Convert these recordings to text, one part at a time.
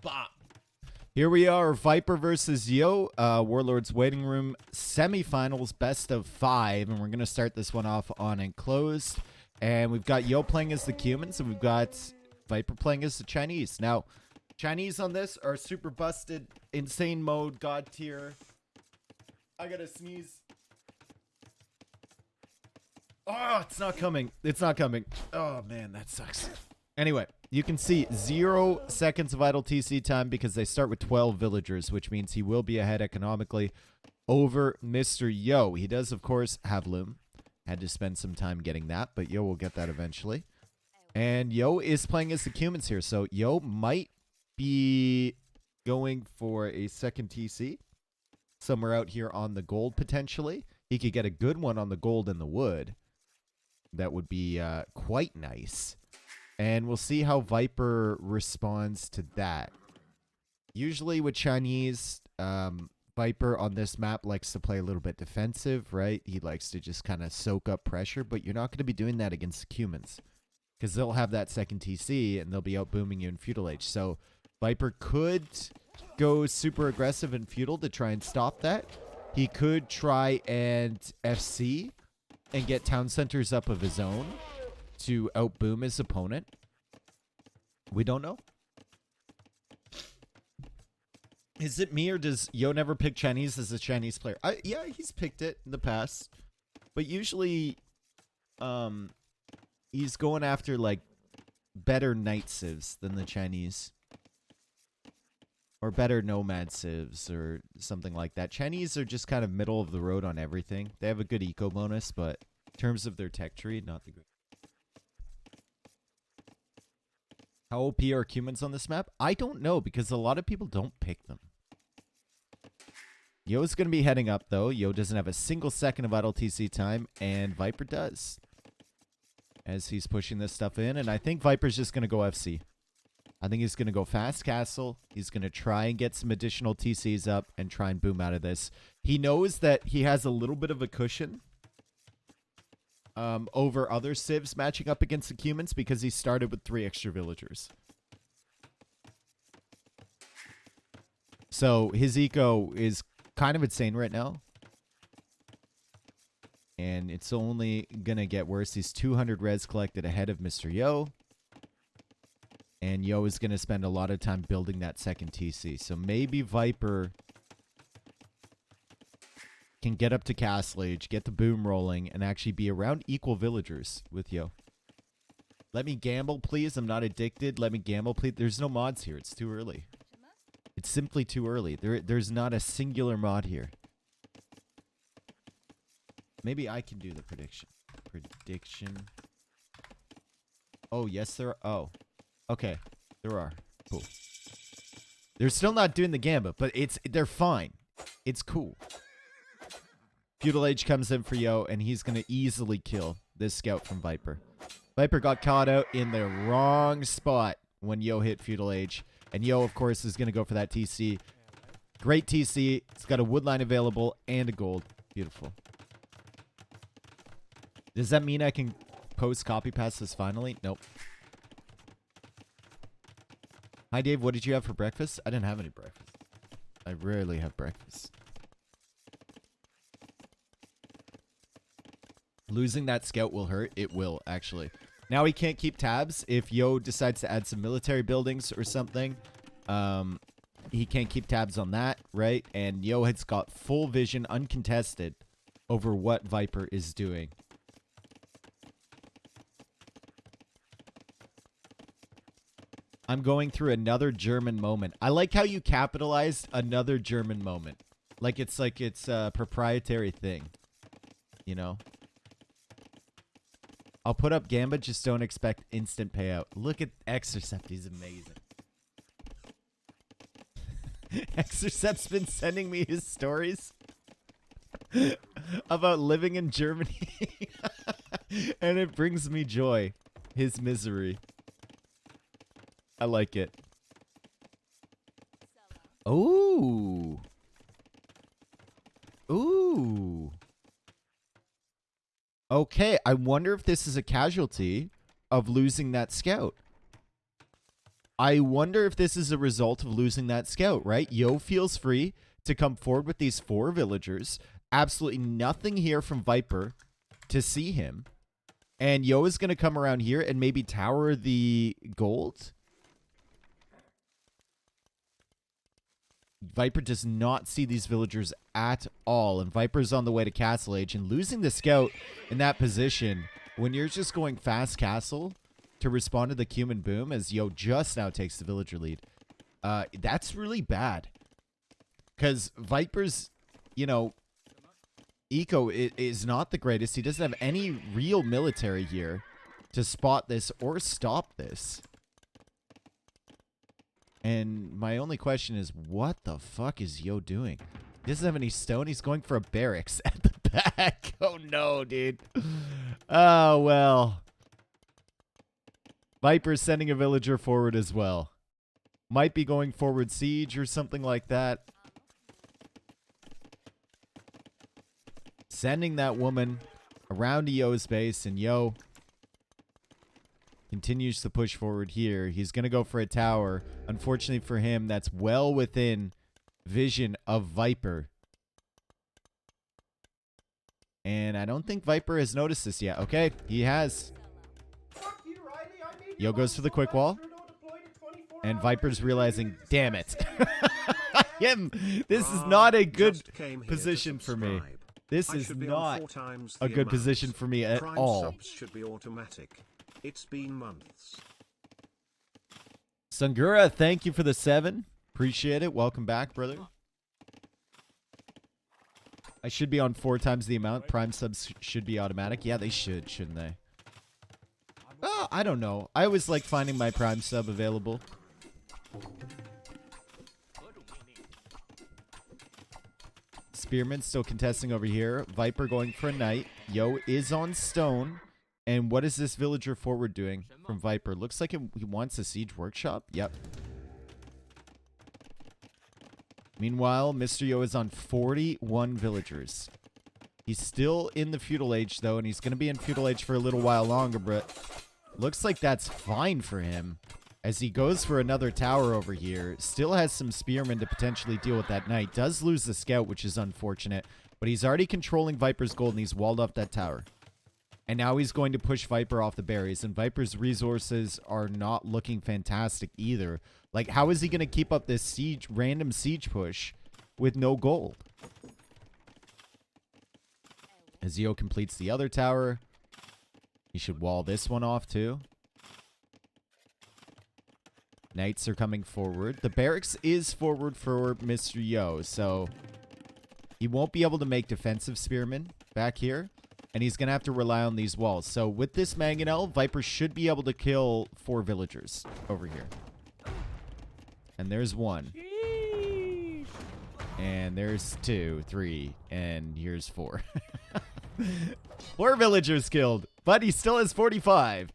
Bah. Here we are, Viper versus Yo, Warlords Waiting Room semifinals, best of 5, and we're going to start this one off on enclosed. And we've got Yo playing as the Cumans, and we've got Viper playing as the Chinese. Now, Chinese on this are super busted, insane mode, god tier. I gotta sneeze. Oh, it's not coming. It's not coming. Oh, man, that sucks. Anyway, you can see 0 seconds of idle TC time because they start with 12 villagers, which means he will be ahead economically over Mr. Yo. He does, of course, have Loom. Had to spend some time getting that, but Yo will get that eventually. And Yo is playing as the Cumans here, so Yo might be going for a second TC somewhere out here on the gold, potentially. He could get a good one on the gold and the wood. That would be quite nice. And we'll see how Viper responds to that. Usually with Chinese, Viper on this map likes to play a little bit defensive, right? He likes to just kind of soak up pressure, but you're not going to be doing that against the Cumans. Because they'll have that second TC, and they'll be out booming you in Feudal Age. So Viper could go super aggressive in Feudal to try and stop that. He could try and FC and get town centers up of his own to outboom his opponent. We don't know. Is it me or does Yo never pick Chinese as a Chinese player? Yeah, he's picked it in the past. But usually he's going after like better Knight civs than the Chinese. Or better Nomad civs or something like that. Chinese are just kind of middle of the road on everything. They have a good eco bonus, but in terms of their tech tree, not the great. How OP are Cumans on this map? I don't know because a lot of people don't pick them. Yo's going to be heading up though. Yo doesn't have a single second of idle TC time and Viper does. As he's pushing this stuff in, and I think Viper's just going to go FC. I think he's going to go fast castle. He's going to try and get some additional TCs up and try and boom out of this. He knows that he has a little bit of a cushion over other civs matching up against the Cumans because he started with 3 extra villagers. So his eco is kind of insane right now. And it's only going to get worse. He's 200 res collected ahead of Mr. Yo. And Yo is going to spend a lot of time building that second TC. So maybe Viper can get up to Castle Age, get the boom rolling, and actually be around equal villagers with Yo. Let me gamble, please. I'm not addicted. Let me gamble, please. There's no mods here. It's too early. It's simply too early. There's not a singular mod here. Maybe I can do the prediction. Oh, yes, there are. Oh. Okay. There are. Cool. They're still not doing the gambit, but they're fine. It's cool. Feudal Age comes in for Yo, and he's going to easily kill this scout from Viper. Viper got caught out in the wrong spot when Yo hit Feudal Age. And Yo, of course, is going to go for that TC. Great TC. It's got a woodline available and a gold. Beautiful. Does that mean I can post copy pass this finally? Nope. Hi, Dave. What did you have for breakfast? I didn't have any breakfast. I rarely have breakfast. Losing that scout will hurt. It will, actually. Now he can't keep tabs. If Yo decides to add some military buildings or something, he can't keep tabs on that, right? And Yo has got full vision, uncontested, over what Viper is doing. I'm going through another German moment. I like how you capitalized another German moment. Like it's a proprietary thing. You know? I'll put up Gambit, just don't expect instant payout. Look at Exercept, he's amazing. Exercept's been sending me his stories about living in Germany. And it brings me joy. His misery. I like it. Ooh. Ooh. Okay, I wonder if this is a casualty of losing that scout. I wonder if this is a result of losing that scout, right? Yo feels free to come forward with these 4 villagers. Absolutely nothing here from Viper to see him. And Yo is going to come around here and maybe tower the gold. Viper does not see these villagers at all. And Viper's on the way to Castle Age. And losing the scout in that position, when you're just going fast castle to respond to the Cumin boom, as Yo just now takes the villager lead, that's really bad. Because Viper's, you know, eco is not the greatest. He doesn't have any real military here to spot this or stop this. And my only question is, what the fuck is Yo doing? He doesn't have any stone. He's going for a barracks at the back. Oh, no, dude. Oh, well. Viper's sending a villager forward as well. Might be going forward siege or something like that. Sending that woman around to Yo's base, and Yo continues to push forward here. He's going to go for a tower. Unfortunately for him, that's well within vision of Viper. And I don't think Viper has noticed this yet. Okay, he has. Yo goes for the quick wall. And Viper's realizing, damn it. This is not a good position for me. This is not a good position for me at all. Subs should be automatic. It's been months. Sungura, thank you for the 7. Appreciate it. Welcome back, brother. I should be on 4 times the amount. Prime subs should be automatic. Yeah, they should, shouldn't they? Oh, I don't know. I always like finding my Prime sub available. Spearman still contesting over here. Viper going for a knight. Yo is on stone. And what is this villager forward doing from Viper? Looks like he wants a siege workshop. Yep. Meanwhile, Mr. Yo is on 41 villagers. He's still in the feudal age, though, and he's going to be in feudal age for a little while longer, but looks like that's fine for him. As he goes for another tower over here, still has some spearmen to potentially deal with that knight. Does lose the scout, which is unfortunate, but he's already controlling Viper's gold, and he's walled off that tower. And now he's going to push Viper off the berries, and Viper's resources are not looking fantastic either. Like, how is he going to keep up this siege, random siege push with no gold? As Yo completes the other tower, he should wall this one off too. Knights are coming forward. The barracks is forward for Mr. Yo, so he won't be able to make defensive spearmen back here. And he's going to have to rely on these walls. So with this mangonel, Viper should be able to kill 4 villagers over here. And there's 1. And there's 2, 3, and here's 4. 4 villagers killed, but he still has 45.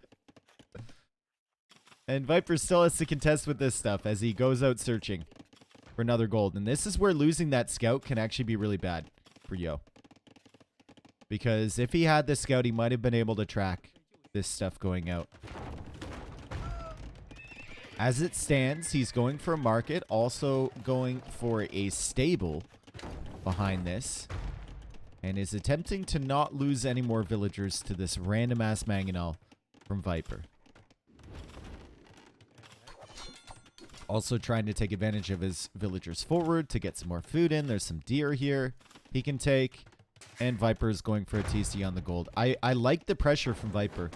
And Viper still has to contest with this stuff as he goes out searching for another gold. And this is where losing that scout can actually be really bad for Yo. Because if he had the scout, he might have been able to track this stuff going out. As it stands, he's going for a market, also going for a stable behind this, and is attempting to not lose any more villagers to this random-ass mangonel from Viper. Also trying to take advantage of his villagers forward to get some more food in. There's some deer here he can take. And Viper is going for a TC on the gold. I like the pressure from Viper.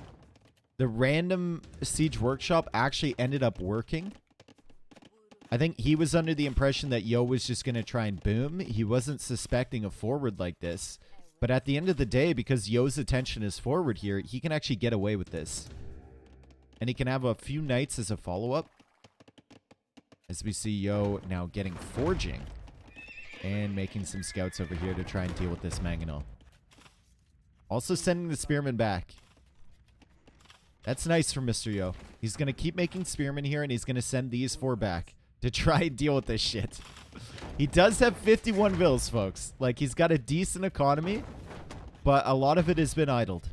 The random siege workshop actually ended up working. I think he was under the impression that Yo was just going to try and boom. He wasn't suspecting a forward like this. But at the end of the day, because Yo's attention is forward here, he can actually get away with this. And he can have a few knights as a follow-up. As we see Yo now getting forging. And making some scouts over here to try and deal with this mangonel. Also sending the spearmen back. That's nice for Mr. Yo. He's going to keep making spearmen here, and he's going to send these 4 back to try and deal with this shit. He does have 51 vills, folks. Like, he's got a decent economy, but a lot of it has been idled.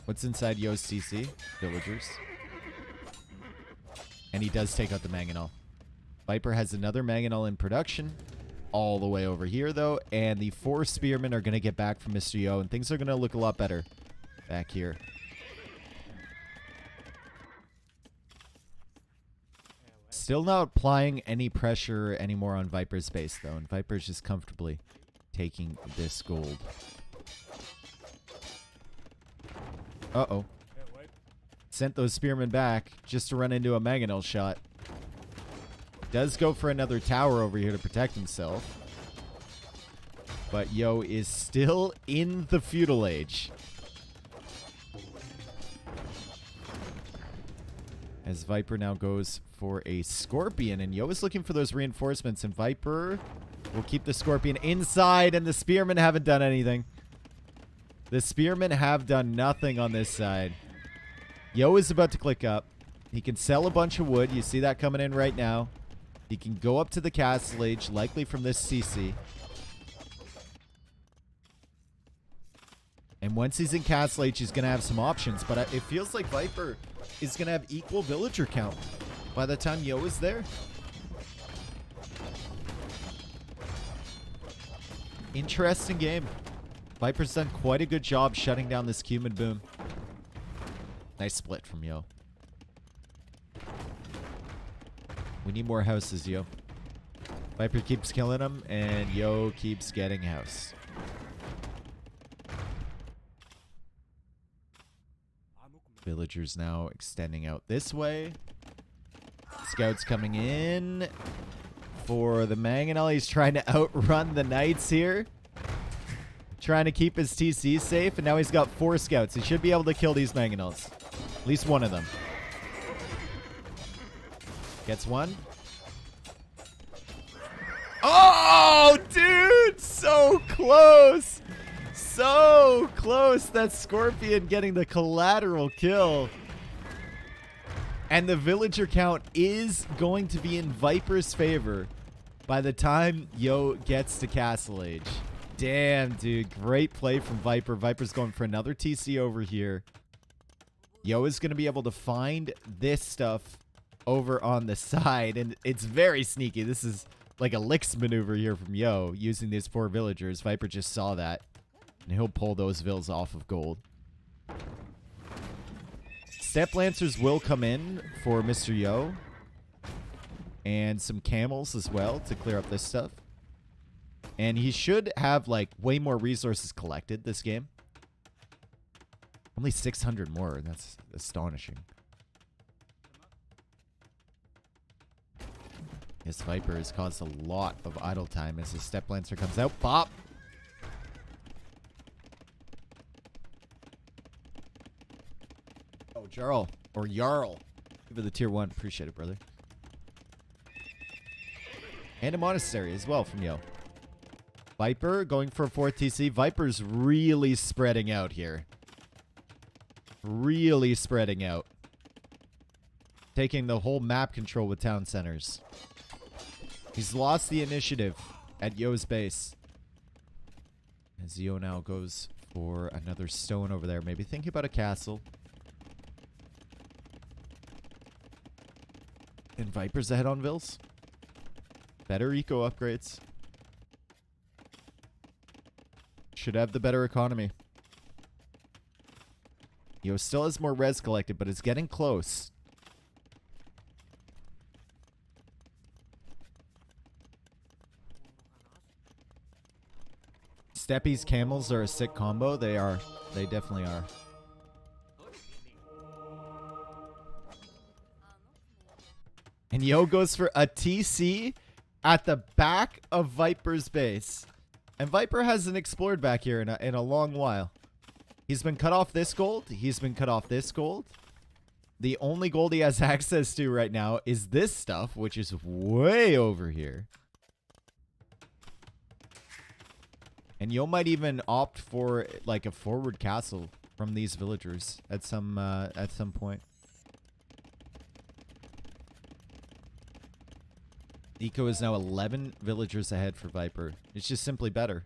What's inside Yo's CC? Villagers. And he does take out the Mangonel. Viper has another Mangonel in production. All the way over here, though. And the 4 Spearmen are going to get back from Mr. Yo. And things are going to look a lot better back here. Still not applying any pressure anymore on Viper's base, though. And Viper's just comfortably taking this gold. Uh-oh. Sent those Spearmen back just to run into a Mangonel shot. Does go for another tower over here to protect himself. But Yo is still in the feudal age. As Viper now goes for a Scorpion. And Yo is looking for those reinforcements. And Viper will keep the Scorpion inside. And the Spearmen haven't done anything. The Spearmen have done nothing on this side. Yo is about to click up. He can sell a bunch of wood. You see that coming in right now. He can go up to the castle age, likely from this CC. And once he's in castle age, he's going to have some options. But it feels like Viper is going to have equal villager count by the time Yo is there. Interesting game. Viper's done quite a good job shutting down this Cumin boom. Nice split from Yo. We need more houses, Yo. Viper keeps killing him, and Yo keeps getting house. Villagers now extending out this way. Scouts coming in for the Mangonel. He's trying to outrun the Knights here. Trying to keep his TC safe, and now he's got 4 scouts. He should be able to kill these Mangonels. At least one of them. Gets one. Oh, dude! So close! So close! That Scorpion getting the collateral kill. And the villager count is going to be in Viper's favor by the time Yo gets to Castle Age. Damn, dude. Great play from Viper. Viper's going for another TC over here. Yo is going to be able to find this stuff over on the side, and it's very sneaky. This is like a licks maneuver here from Yo, using these 4 villagers. Viper just saw that, and he'll pull those vills off of gold. Step Lancers will come in for Mr. Yo, and some camels as well to clear up this stuff. And he should have like way more resources collected this game. Only 600 more. That's astonishing. This Viper has caused a lot of idle time as his Step Lancer comes out. Bop! Oh, Jarl. Or Jarl. Give it the tier 1. Appreciate it, brother. And a Monastery as well from Yo. Viper going for a 4th TC. Viper's really spreading out here. Really spreading out. Taking the whole map control with town centers. He's lost the initiative at Yo's base. As Yo now goes for another stone over there. Maybe thinking about a castle. And Viper's ahead on Vills. Better eco upgrades. Should have the better economy. Yo still has more res collected, but it's getting close. Steppy's camels are a sick combo. They are. They definitely are. And Yo goes for a TC at the back of Viper's base. And Viper hasn't explored back here in a long while. He's been cut off this gold. He's been cut off this gold. The only gold he has access to right now is this stuff, which is way over here. And Yo might even opt for like a forward castle from these villagers at some point. Eco is now 11 villagers ahead for Viper. It's just simply better.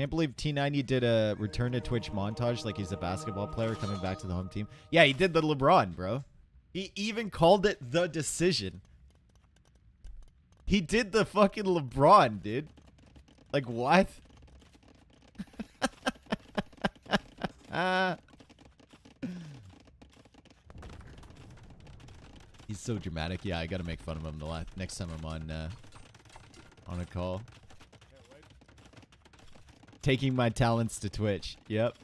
Can't believe T90 did a return to Twitch montage like he's a basketball player coming back to the home team. Yeah, he did the LeBron, bro. He even called it the decision. He did the fucking LeBron, dude. Like, what? He's so dramatic. Yeah, I gotta make fun of him the next time I'm on a call. Taking my talents to Twitch. Yep.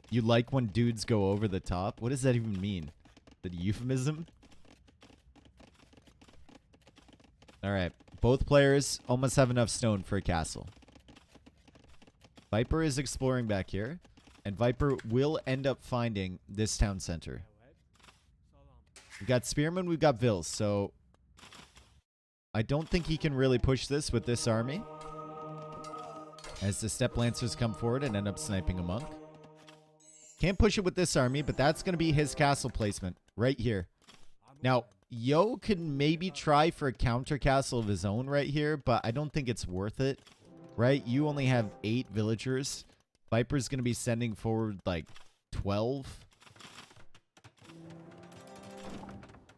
You like when dudes go over the top? What does that even mean? The euphemism? Alright. Both players almost have enough stone for a castle. Viper is exploring back here. And Viper will end up finding this town center. We've got Spearman, we've got Vils, so I don't think he can really push this with this army. As the Step Lancers come forward and end up sniping a monk. Can't push it with this army, but that's going to be his castle placement right here. Now, Yo can maybe try for a counter castle of his own right here, but I don't think it's worth it, right? You only have 8 villagers. Viper's going to be sending forward like 12.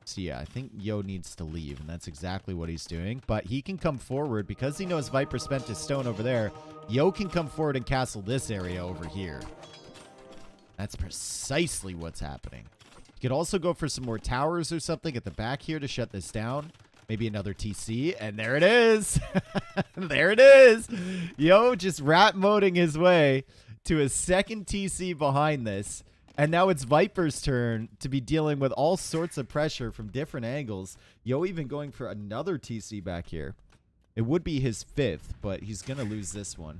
So yeah, I think Yo needs to leave, and that's exactly what he's doing. But he can come forward because he knows Viper spent his stone over there. Yo can come forward and castle this area over here. That's precisely what's happening. You could also go for some more towers or something at the back here to shut this down. Maybe another TC, and there it is. There it is. Yo just rat moding his way to a second TC behind this. And now it's Viper's turn to be dealing with all sorts of pressure from different angles. Yo even going for another TC back here. It would be his 5th, but he's going to lose this one.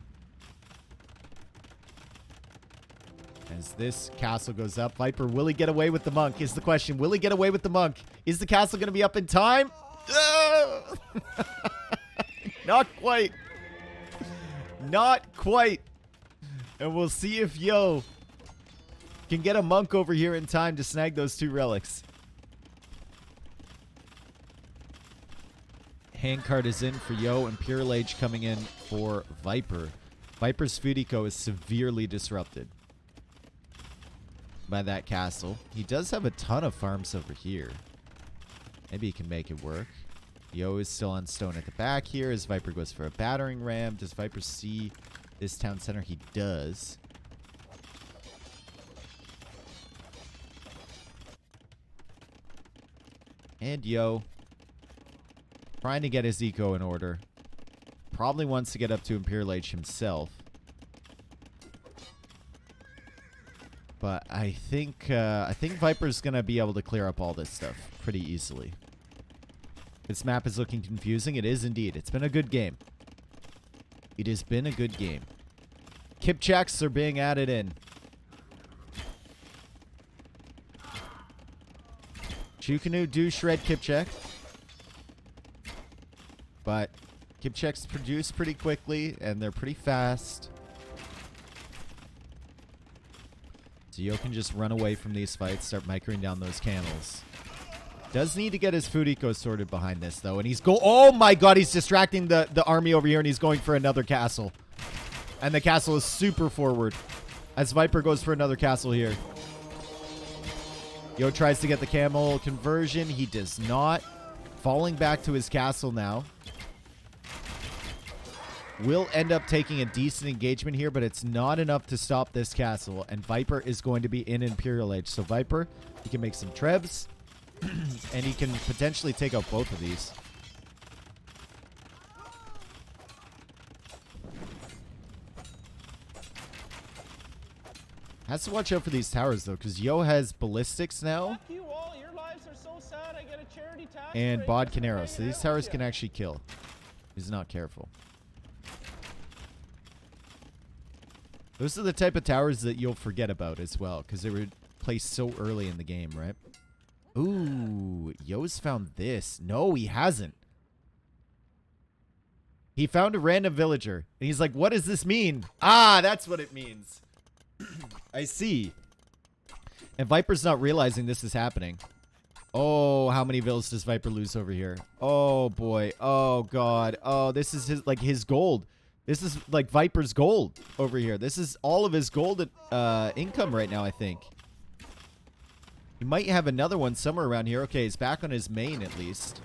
As this castle goes up, Viper, will he get away with the monk? Is the question. Will he get away with the monk? Is the castle going to be up in time? Not quite. Not quite. And we'll see if Yo can get a monk over here in time to snag those 2 relics. Handcart is in for Yo, and Pure Age coming in for Viper. Viper's food eco is severely disrupted by that castle. He does have a ton of farms over here. Maybe he can make it work. Yo is still on stone at the back here as Viper goes for a battering ram. Does Viper see this town center? He does. And Yo trying to get his eco in order. Probably wants to get up to Imperial Age himself. But I think Viper's gonna be able to clear up all this stuff pretty easily. This map is looking confusing. It is indeed. It's been a good game. It has been a good game. Kipchaks are being added in. Chukanu do shred Kipchak. But Kipchaks produce pretty quickly, and they're pretty fast. So Yo can just run away from these fights, start microing down those camels. Does need to get his food eco sorted behind this, though. And he's oh my god, he's distracting the army over here, and he's going for another castle. And the castle is super forward as Viper goes for another castle here. Yo tries to get the camel conversion. He does not. Falling back to his castle now. Will end up taking a decent engagement here, but it's not enough to stop this castle. And Viper is going to be in Imperial Age. So Viper, he can make some trebs. And he can potentially take out both of these. Has to watch out for these towers, though, because Yo has ballistics now. Fuck you all. Your lives are so sad. I get a charity tax And break Bod just for Canero. hanging So these out towers with can ya. actually kill. He's not careful. Those are the type of towers that you'll forget about as well, because they were placed so early in the game, right? Ooh, Yo's found this. No, he hasn't. He found a random villager, and he's like, what does this mean? Ah, that's what it means. I see. And Viper's not realizing this is happening. Oh, how many villas does Viper lose over here? Oh, boy. Oh, God. Oh, this is his, like, his gold. This is, like, Viper's gold over here. This is all of his gold income right now, I think. He might have another one somewhere around here. Okay, he's back on his main, at least.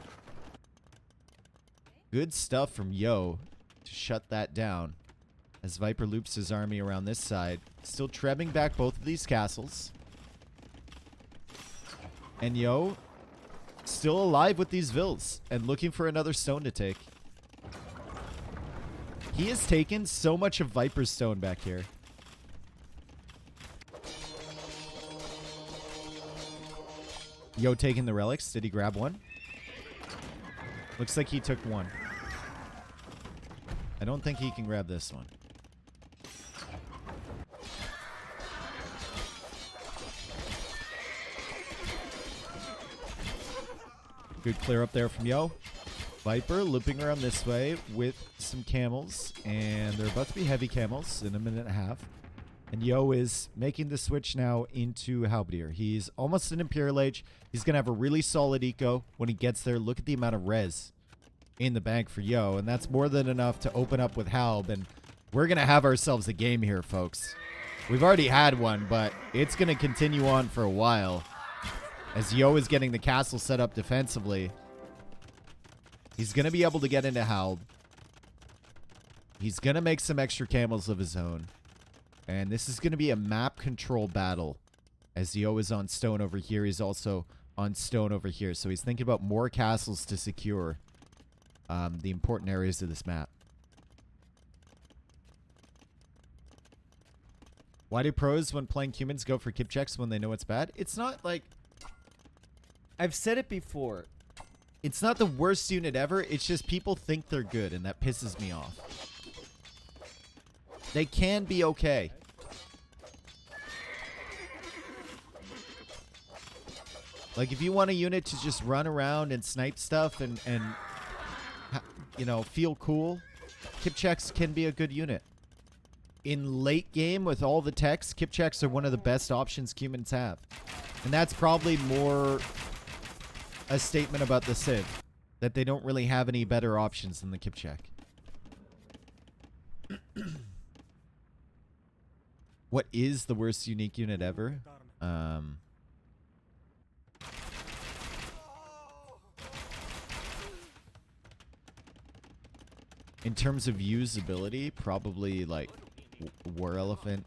Good stuff from Yo to shut that down. As Viper loops his army around this side. Still trebbing back both of these castles. And Yo, still alive with these vills and looking for another stone to take. He has taken so much of Viper's stone back here. Yo taking the relics. Did he grab one? Looks like he took one. I don't think he can grab this one. Good clear up there from Yo. Viper looping around this way with some camels. And they're about to be heavy camels in a minute and a half. And Yo is making the switch now into Halberdier. He's almost an Imperial Age. He's going to have a really solid eco when he gets there. Look at the amount of res in the bank for Yo. And that's more than enough to open up with Halb. And we're going to have ourselves a game here, folks. We've already had one, but it's going to continue on for a while. As Yo is getting the castle set up defensively. He's going to be able to get into Halb. He's going to make some extra camels of his own. And this is going to be a map control battle. As Yo is on stone over here, he's also on stone over here. So he's thinking about more castles to secure the important areas of this map. Why do pros, when playing humans, go for kip checks when they know it's bad? It's not like... I've said it before. It's not the worst unit ever. It's just people think they're good, and that pisses me off. They can be okay. Like, if you want a unit to just run around and snipe stuff and you know, feel cool, kip checks can be a good unit. In late game with all the techs, kip checks are one of the best options humans have. And that's probably more a statement about the Civ, that they don't really have any better options than the kip check. What is the worst unique unit ever? In terms of usability, probably like War Elephant.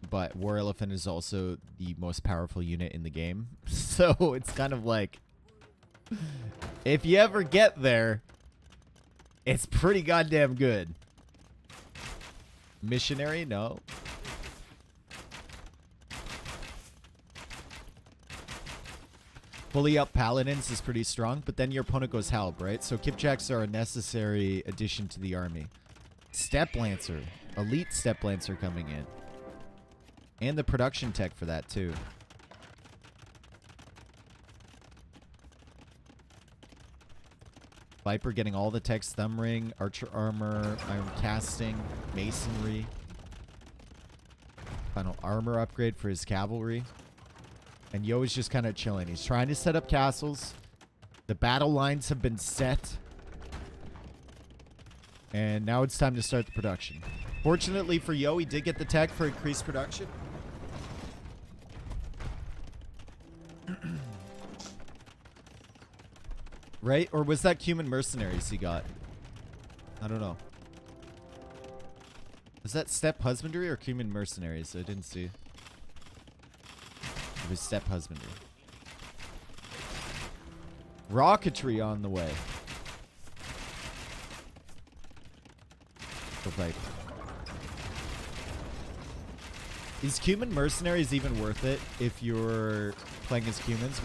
But War Elephant is also the most powerful unit in the game. So it's kind of like, if you ever get there, it's pretty goddamn good. Missionary? No. Fully up Paladins is pretty strong, but then your opponent goes Halb, right? So Kipchaks are a necessary addition to the army. Step Lancer. Elite Step Lancer coming in. And the production tech for that, too. Viper getting all the techs, thumb ring, archer armor, iron casting, masonry. Final armor upgrade for his cavalry. And Yo is just kind of chilling. He's trying to set up castles. The battle lines have been set. And now it's time to start the production. Fortunately for Yo, he did get the tech for increased production. Right? Or was that Cuman Mercenaries he got? I don't know. Was that Steppe Husbandry or Cuman Mercenaries? I didn't see. It was Steppe Husbandry. Rocketry on the way. The Viper. Is Cuman Mercenaries even worth it if you're playing as humans?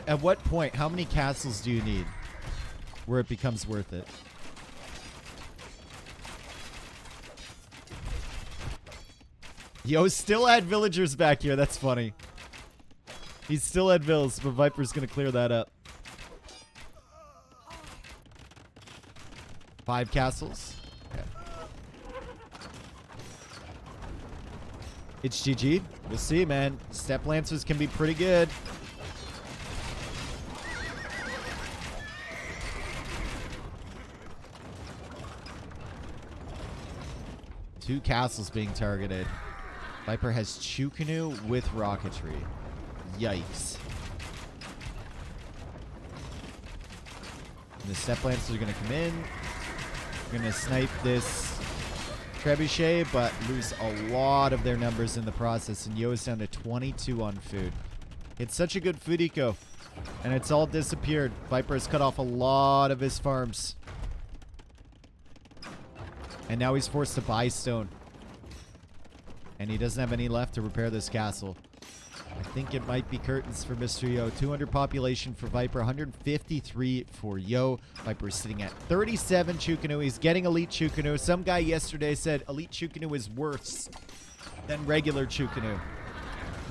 At what point, how many castles do you need where it becomes worth it? Yo, still had villagers back here. That's funny. He's still at vills, but Viper's going to clear that up. 5 castles. Okay. It's GG. We'll see, man. Step Lancers can be pretty good. 2 castles being targeted. Viper has Chukunu with rocketry. Yikes. And the Step Lancers are going to come in. Going to snipe this Trebuchet, but lose a lot of their numbers in the process. And Yo is down to 22 on food. It's such a good food eco. And it's all disappeared. Viper has cut off a lot of his farms. And now he's forced to buy stone. And he doesn't have any left to repair this castle. I think it might be curtains for Mr. Yo. 200 population for Viper, 153 for Yo. Viper is sitting at 37 Chukunu. He's getting elite Chukunu. Some guy yesterday said elite Chukunu is worse than regular Chukunu.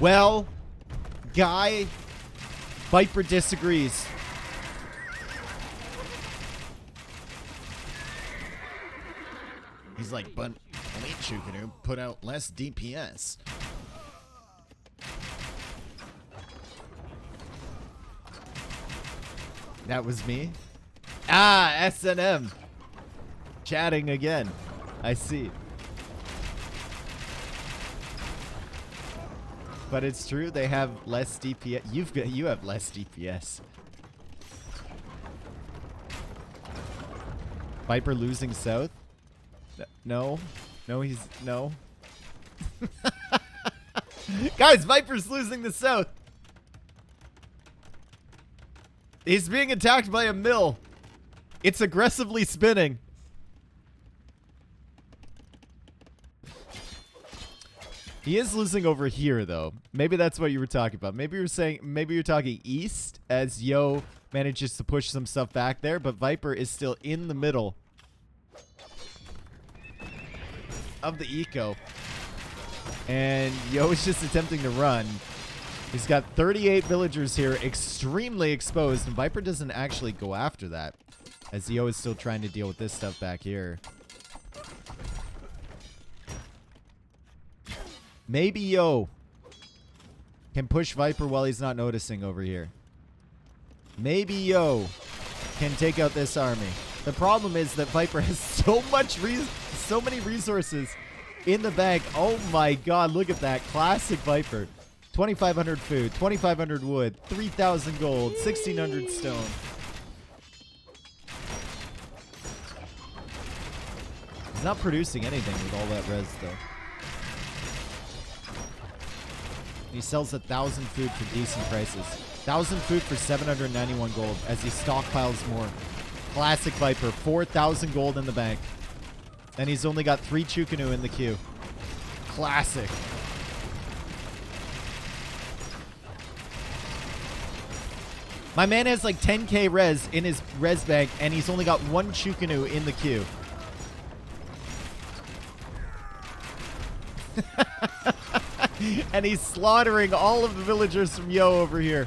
Well, guy, Viper disagrees. He's like, but elite Chukunu put out less DPS. That was me. Ah, SNM. Chatting again. I see. But it's true, they have less DPS. You have less DPS. Viper losing south? No. No, he's... No. Guys, Viper's losing the south. He's being attacked by a mill. It's aggressively spinning. He is losing over here, though. Maybe that's what you were talking about. Maybe you're talking east as Yo manages to push some stuff back there, but Viper is still in the middle of the eco. And Yo is just attempting to run. He's got 38 villagers here, extremely exposed, and Viper doesn't actually go after that, as Yo is still trying to deal with this stuff back here. Maybe Yo can push Viper while he's not noticing over here. Maybe Yo can take out this army. The problem is that Viper has so many resources in the bank. Oh my god, look at that. Classic Viper. 2,500 food, 2,500 wood, 3,000 gold, 1,600 stone. He's not producing anything with all that res, though. He sells 1,000 food for decent prices. 1,000 food for 791 gold as he stockpiles more. Classic Viper, 4,000 gold in the bank. And he's only got 3 Chukunu in the queue. Classic. My man has like 10k res in his res bank, and he's only got 1 Chukunu in the queue. And he's slaughtering all of the villagers from Yo over here.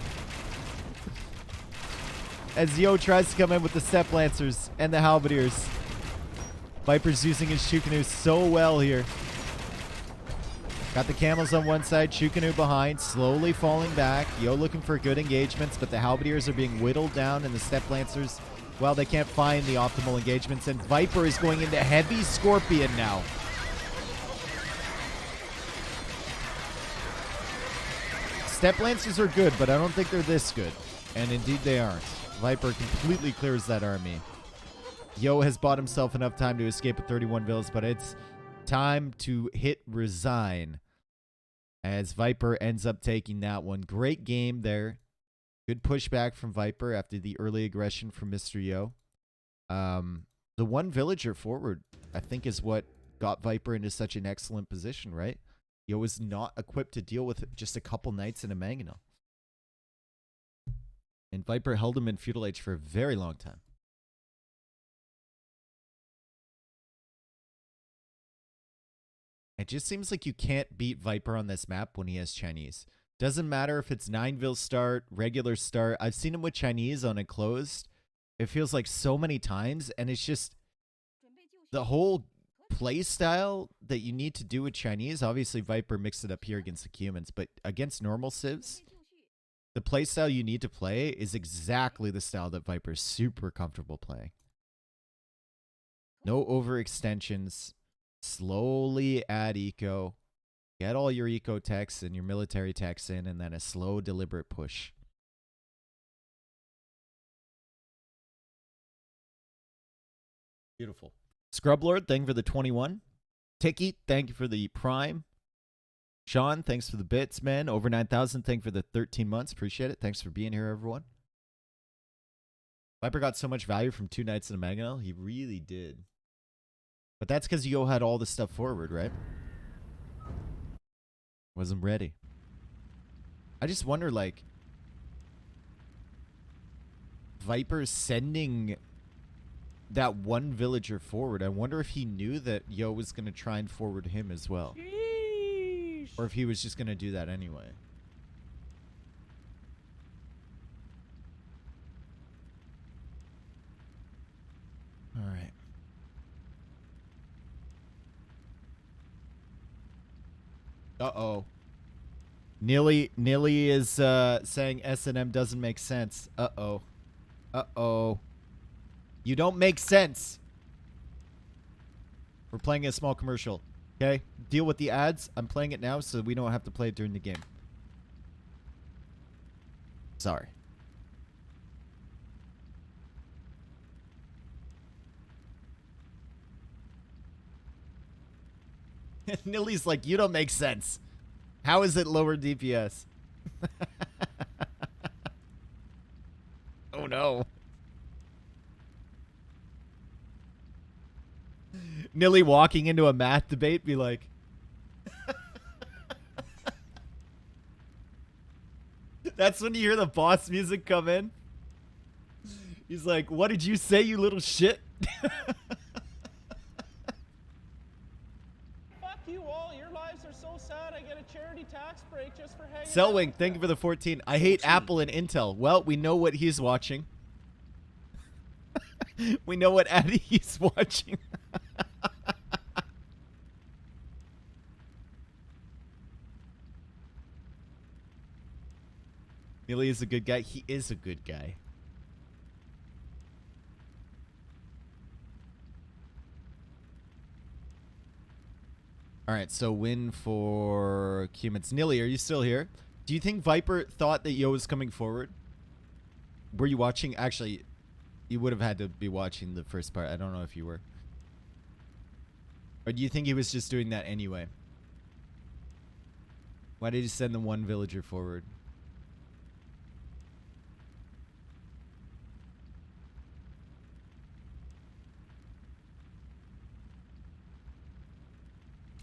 As Yo tries to come in with the Step Lancers and the Halberdiers. Viper's using his Chukunu so well here. Got the camels on one side, Chukunu behind, slowly falling back. Yo looking for good engagements, but the Halberdiers are being whittled down, and the Step Lancers, well, they can't find the optimal engagements, and Viper is going into heavy Scorpion now. Step Lancers are good, but I don't think they're this good. And indeed they aren't. Viper completely clears that army. Yo has bought himself enough time to escape with 31 villas, but it's time to hit resign. As Viper ends up taking that one. Great game there. Good pushback from Viper after the early aggression from Mr. Yo. The one villager forward, I think, is what got Viper into such an excellent position, right? Yo was not equipped to deal with just a couple knights in a mangonel. And Viper held him in feudal age for a very long time. It just seems like you can't beat Viper on this map when he has Chinese. Doesn't matter if it's 9-vil start, regular start. I've seen him with Chinese on enclosed. It feels like so many times, and it's just the whole play style that you need to do with Chinese. Obviously, Viper mixed it up here against the humans, but against normal civs, the play style you need to play is exactly the style that Viper is super comfortable playing. No overextensions. Slowly add eco. Get all your eco techs and your military techs in, and then a slow, deliberate push. Beautiful. Scrublord, thank you for the 21. Tiki, thank you for the prime. Sean, thanks for the bits, man. Over 9,000, thank you for the 13 months. Appreciate it. Thanks for being here, everyone. Viper got so much value from 2 nights in a Mangonel. He really did. But that's because Yo had all the stuff forward, right? Wasn't ready. I just wonder, like, Viper sending that one villager forward. I wonder if he knew that Yo was going to try and forward him as well. Sheesh. Or if he was just going to do that anyway. All right. Uh-oh. Nilly is saying S&M doesn't make sense. Uh-oh. Uh-oh. You don't make sense. We're playing a small commercial. Okay? Deal with the ads. I'm playing it now so we don't have to play it during the game. Sorry. Nilly's like, you don't make sense. How is it lower DPS? Oh no. Nilly walking into a math debate be like, that's when you hear the boss music come in. He's like, what did you say, you little shit? Fuck you all. Your lives are so sad. I get a charity tax break just for hanging out. Selwing, thank you for the 14. I hate Apple and Intel. Well, we know what he's watching. We know what Addy he's watching. Neely is a good guy. He is a good guy. All right, so win for Cumans. Nilly, are you still here? Do you think Viper thought that Yo was coming forward? Were you watching? Actually, you would have had to be watching the first part. I don't know if you were. Or do you think he was just doing that anyway? Why did he send the one villager forward?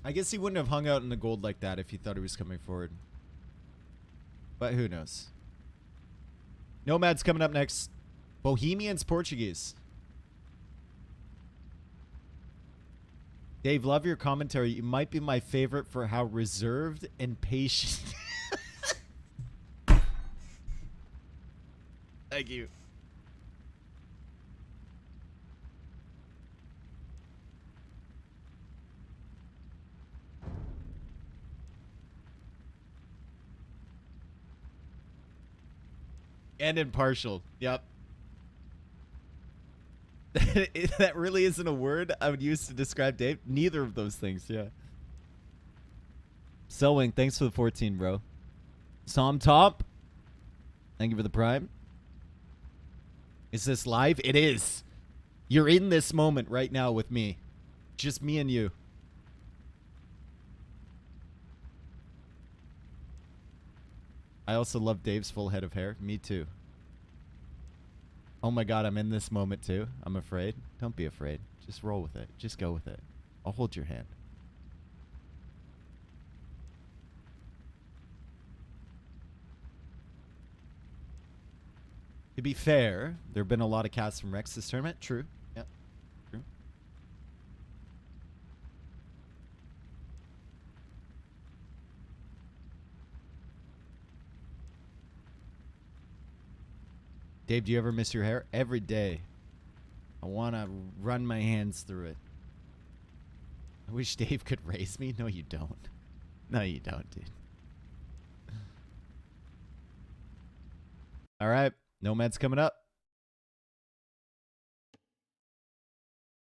I guess he wouldn't have hung out in the gold like that if he thought he was coming forward. But who knows? Nomad's coming up next. Bohemians, Portuguese. Dave, love your commentary. You might be my favorite for how reserved and patient. Thank you. And impartial. Yep. That really isn't a word I would use to describe Dave. Neither of those things, yeah. Selwing, thanks for the 14, bro. Som Top, thank you for the prime. Is this live? It is. You're in this moment right now with me. Just me and you. I also love Dave's full head of hair. Me too. Oh my god, I'm in this moment too. I'm afraid. Don't be afraid. Just roll with it. Just go with it. I'll hold your hand. To be fair, there have been a lot of casts from Rex this tournament. True. Yep. True. Dave, do you ever miss your hair? Every day. I want to run my hands through it. I wish Dave could raise me. No, you don't. No, you don't, dude. All right. Nomad's coming up.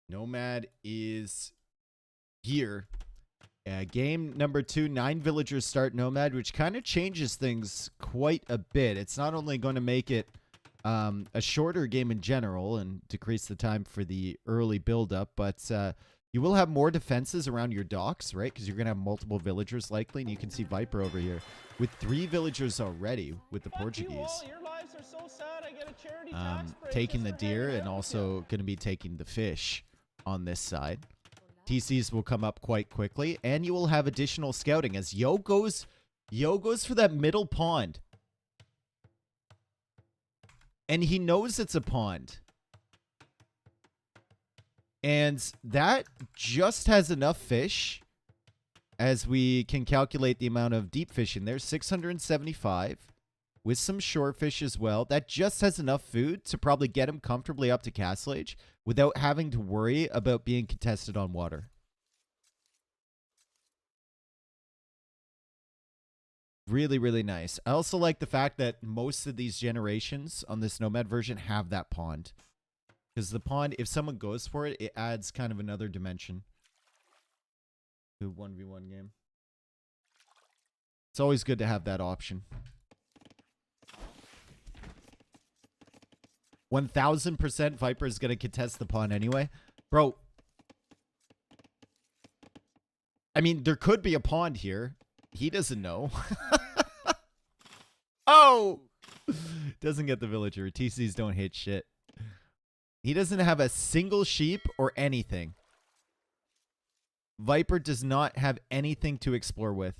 Nomad is here. Game number 2, 9 villagers start Nomad, which kind of changes things quite a bit. It's not only going to make it a shorter game in general and decrease the time for the early build-up, but you will have more defenses around your docks, right? Because you're going to have multiple villagers likely, and you can see Viper over here with 3 villagers already with the Portuguese. Your lives are so sad. I get a charity tax break Taking just the for hanging deer out and with also you. going to be taking the fish on this side. TCs will come up quite quickly, and you will have additional scouting as Yo goes for that middle pond. And he knows it's a pond. And that just has enough fish, as we can calculate the amount of deep fish in there, 675, with some short fish as well. That just has enough food to probably get him comfortably up to Castle Age without having to worry about being contested on water. Really, really nice. I also like the fact that most of these generations on this Nomad version have that pond. Because the pond, if someone goes for it, it adds kind of another dimension to 1v1 game. It's always good to have that option. 1000% Viper is going to contest the pond anyway. Bro. I mean, there could be a pond here. He doesn't know. Oh! Doesn't get the villager. TCs don't hit shit. He doesn't have a single sheep or anything. Viper does not have anything to explore with.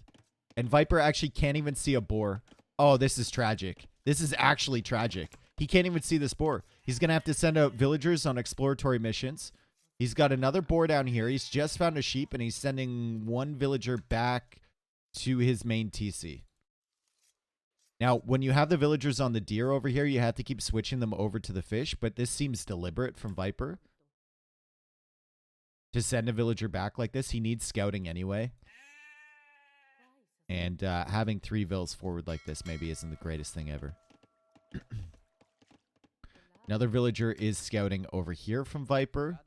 And Viper actually can't even see a boar. Oh, this is tragic. This is actually tragic. He can't even see this boar. He's going to have to send out villagers on exploratory missions. He's got another boar down here. He's just found a sheep, and he's sending one villager back to his main TC. Now, when you have the villagers on the deer over here, you have to keep switching them over to the fish, but this seems deliberate from Viper to send a villager back like this. He needs scouting anyway. And having 3 vills forward like this maybe isn't the greatest thing ever. Another villager is scouting over here from Viper.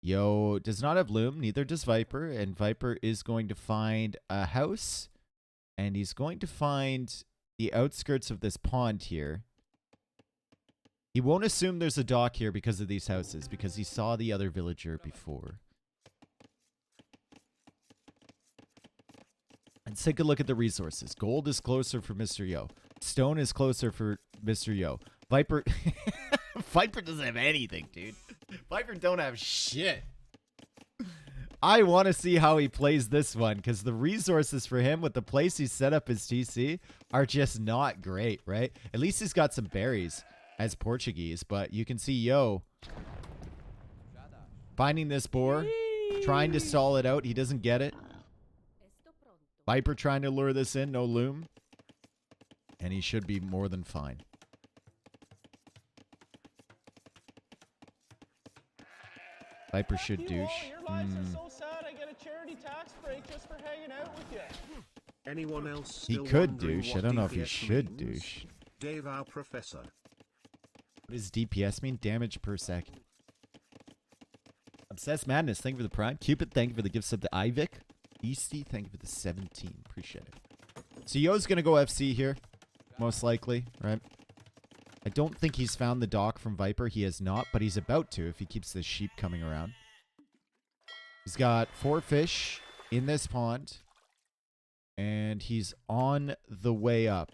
Yo does not have loom, neither does Viper, and Viper is going to find a house, and he's going to find the outskirts of this pond here. He won't assume there's a dock here because of these houses, because he saw the other villager before. Let's take a look at the resources. Gold is closer for Mr. Yo. Stone is closer for Mr. Yo. Viper... Viper doesn't have anything, dude. Viper don't have shit. I want to see how he plays this one, because the resources for him with the place he set up his TC are just not great, right? At least he's got some berries as Portuguese, but you can see Yo finding this boar, trying to stall it out. He doesn't get it. Viper trying to lure this in, no loom. And he should be more than fine. Viper should douche. Your lives are so sad. I get a charity tax break just for hanging out with you. Anyone else He still could wondering douche. what I don't know if he DPS should means? douche. Dave, our professor. What does DPS mean? Damage per second. Obsessed Madness, thank you for the prime. Cupid, thank you for the gift sub to Ivic. Easty, thank you for the 17. Appreciate it. So Yo's going to go FC here, most likely, right? I don't think he's found the dock from Viper. He has not, but he's about to if he keeps this sheep coming around. He's got 4 fish in this pond, and he's on the way up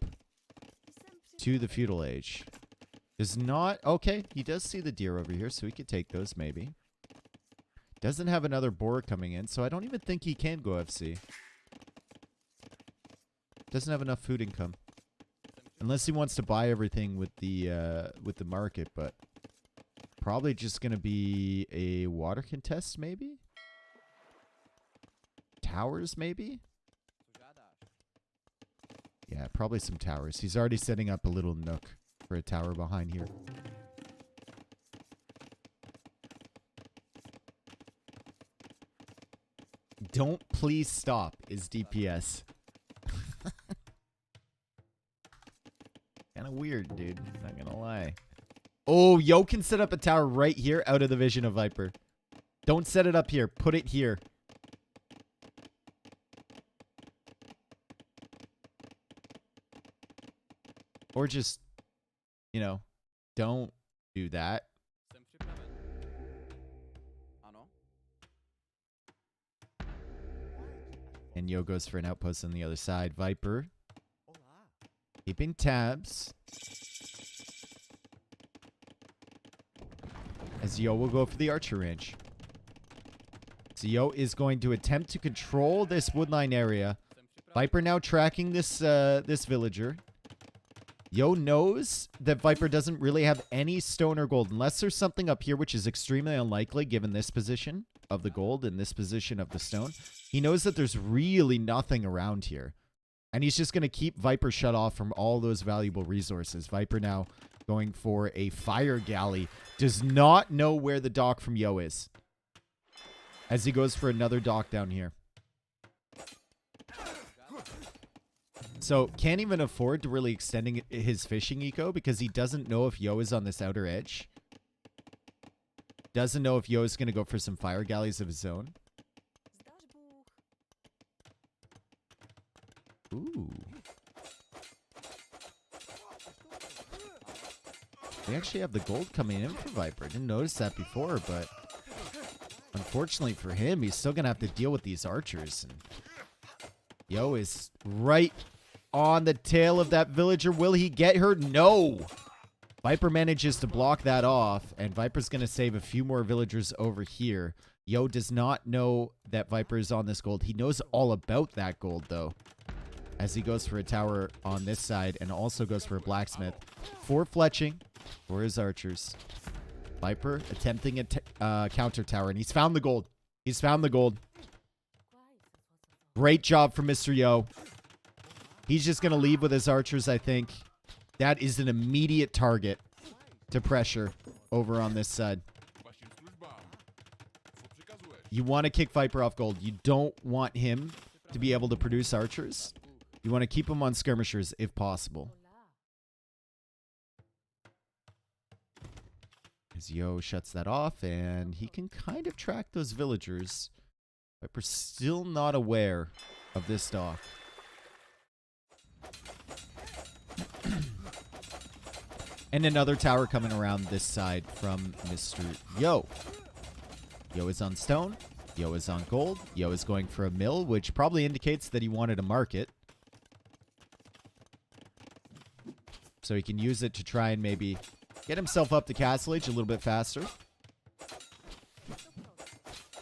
to the feudal age. Does not... Okay, he does see the deer over here, so he could take those maybe. Doesn't have another boar coming in, so I don't even think he can go FC. Doesn't have enough food income. Unless he wants to buy everything with the market, but probably just going to be a water contest maybe? Towers maybe? Yeah, probably some towers. He's already setting up a little nook for a tower behind here. Don't please stop is DPS. Kind of weird, dude. Not gonna lie. Oh, Yo can set up a tower right here out of the vision of Viper. Don't set it up here. Put it here. Or just, you know, don't do that. And Yo goes for an outpost on the other side. Viper keeping tabs. As Yo will go for the archer range. So Yo is going to attempt to control this woodline area. Viper now tracking this this villager. Yo knows that Viper doesn't really have any stone or gold. Unless there's something up here, which is extremely unlikely given this position of the gold and this position of the stone. He knows that there's really nothing around here. And he's just going to keep Viper shut off from all those valuable resources. Viper now going for a fire galley. Does not know where the dock from Yo is. As he goes for another dock down here. So, can't even afford to really extending his fishing eco because he doesn't know if Yo is on this outer edge. Doesn't know if Yo is going to go for some fire galleys of his own. Ooh. They actually have the gold coming in for Viper. Didn't notice that before, but unfortunately for him, he's still going to have to deal with these archers. And Yo is right on the tail of that villager. Will he get her? No. Viper manages to block that off, and Viper's going to save a few more villagers over here. Yo does not know that Viper is on this gold. He knows all about that gold, though, as he goes for a tower on this side and also goes for a blacksmith. For fletching for his archers. Viper attempting a counter tower, and he's found the gold. He's found the gold. Great job from Mr. Yo. He's just going to leave with his archers, I think. That is an immediate target to pressure over on this side. You want to kick Viper off gold. You don't want him to be able to produce archers. You want to keep him on skirmishers if possible. As Yo shuts that off, and he can kind of track those villagers. Viper's still not aware of this dock. And another tower coming around this side from Mr. Yo. Yo is on stone. Yo is on gold. Yo is going for a mill, which probably indicates that he wanted a market. So he can use it to try and maybe get himself up to Castle Age a little bit faster.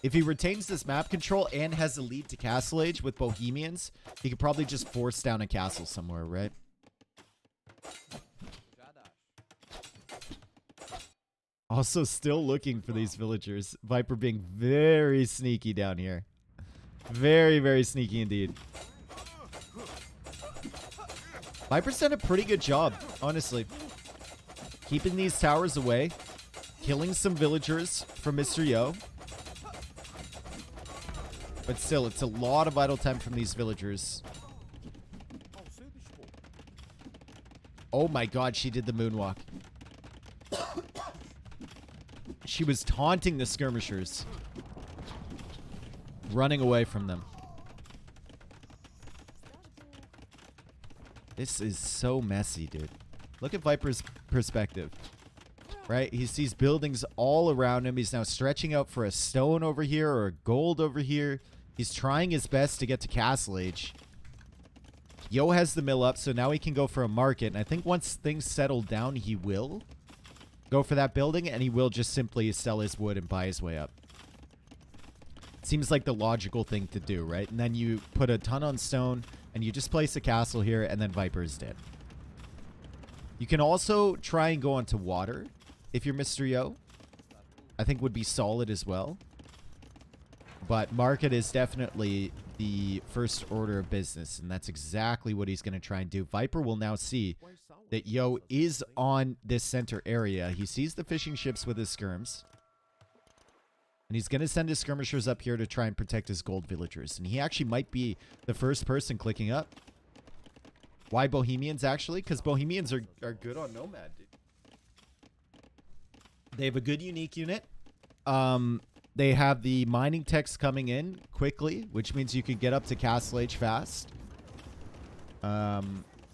If he retains this map control and has a lead to Castle Age with Bohemians, he could probably just force down a castle somewhere, right? Also still looking for these villagers. Viper being very sneaky down here. Very, very sneaky indeed. Viper's done a pretty good job, honestly. Keeping these towers away. Killing some villagers from Mr. Yo. But still, it's a lot of idle time from these villagers. Oh my god, she did the moonwalk. She was taunting the skirmishers. Running away from them. This is so messy, dude. Look at Viper's perspective. Right? He sees buildings all around him. He's now stretching out for a stone over here or a gold over here. He's trying his best to get to Castle Age. Yo has the mill up, so now he can go for a market. And I think once things settle down, he will go for that building, and he will just simply sell his wood and buy his way up. Seems like the logical thing to do, right? And then you put a ton on stone, and you just place a castle here, and then Viper is dead. You can also try and go onto water if you're Mr. Yo. I think would be solid as well. But market is definitely the first order of business, and that's exactly what he's going to try and do. Viper will now see that Yo is on this center area. He sees the fishing ships with his skirms. And he's going to send his skirmishers up here to try and protect his gold villagers. And he actually might be the first person clicking up. Why Bohemians, actually? Because Bohemians are good on Nomad, dude. They have a good unique unit. They have the mining techs coming in quickly, which means you can get up to Castle Age fast.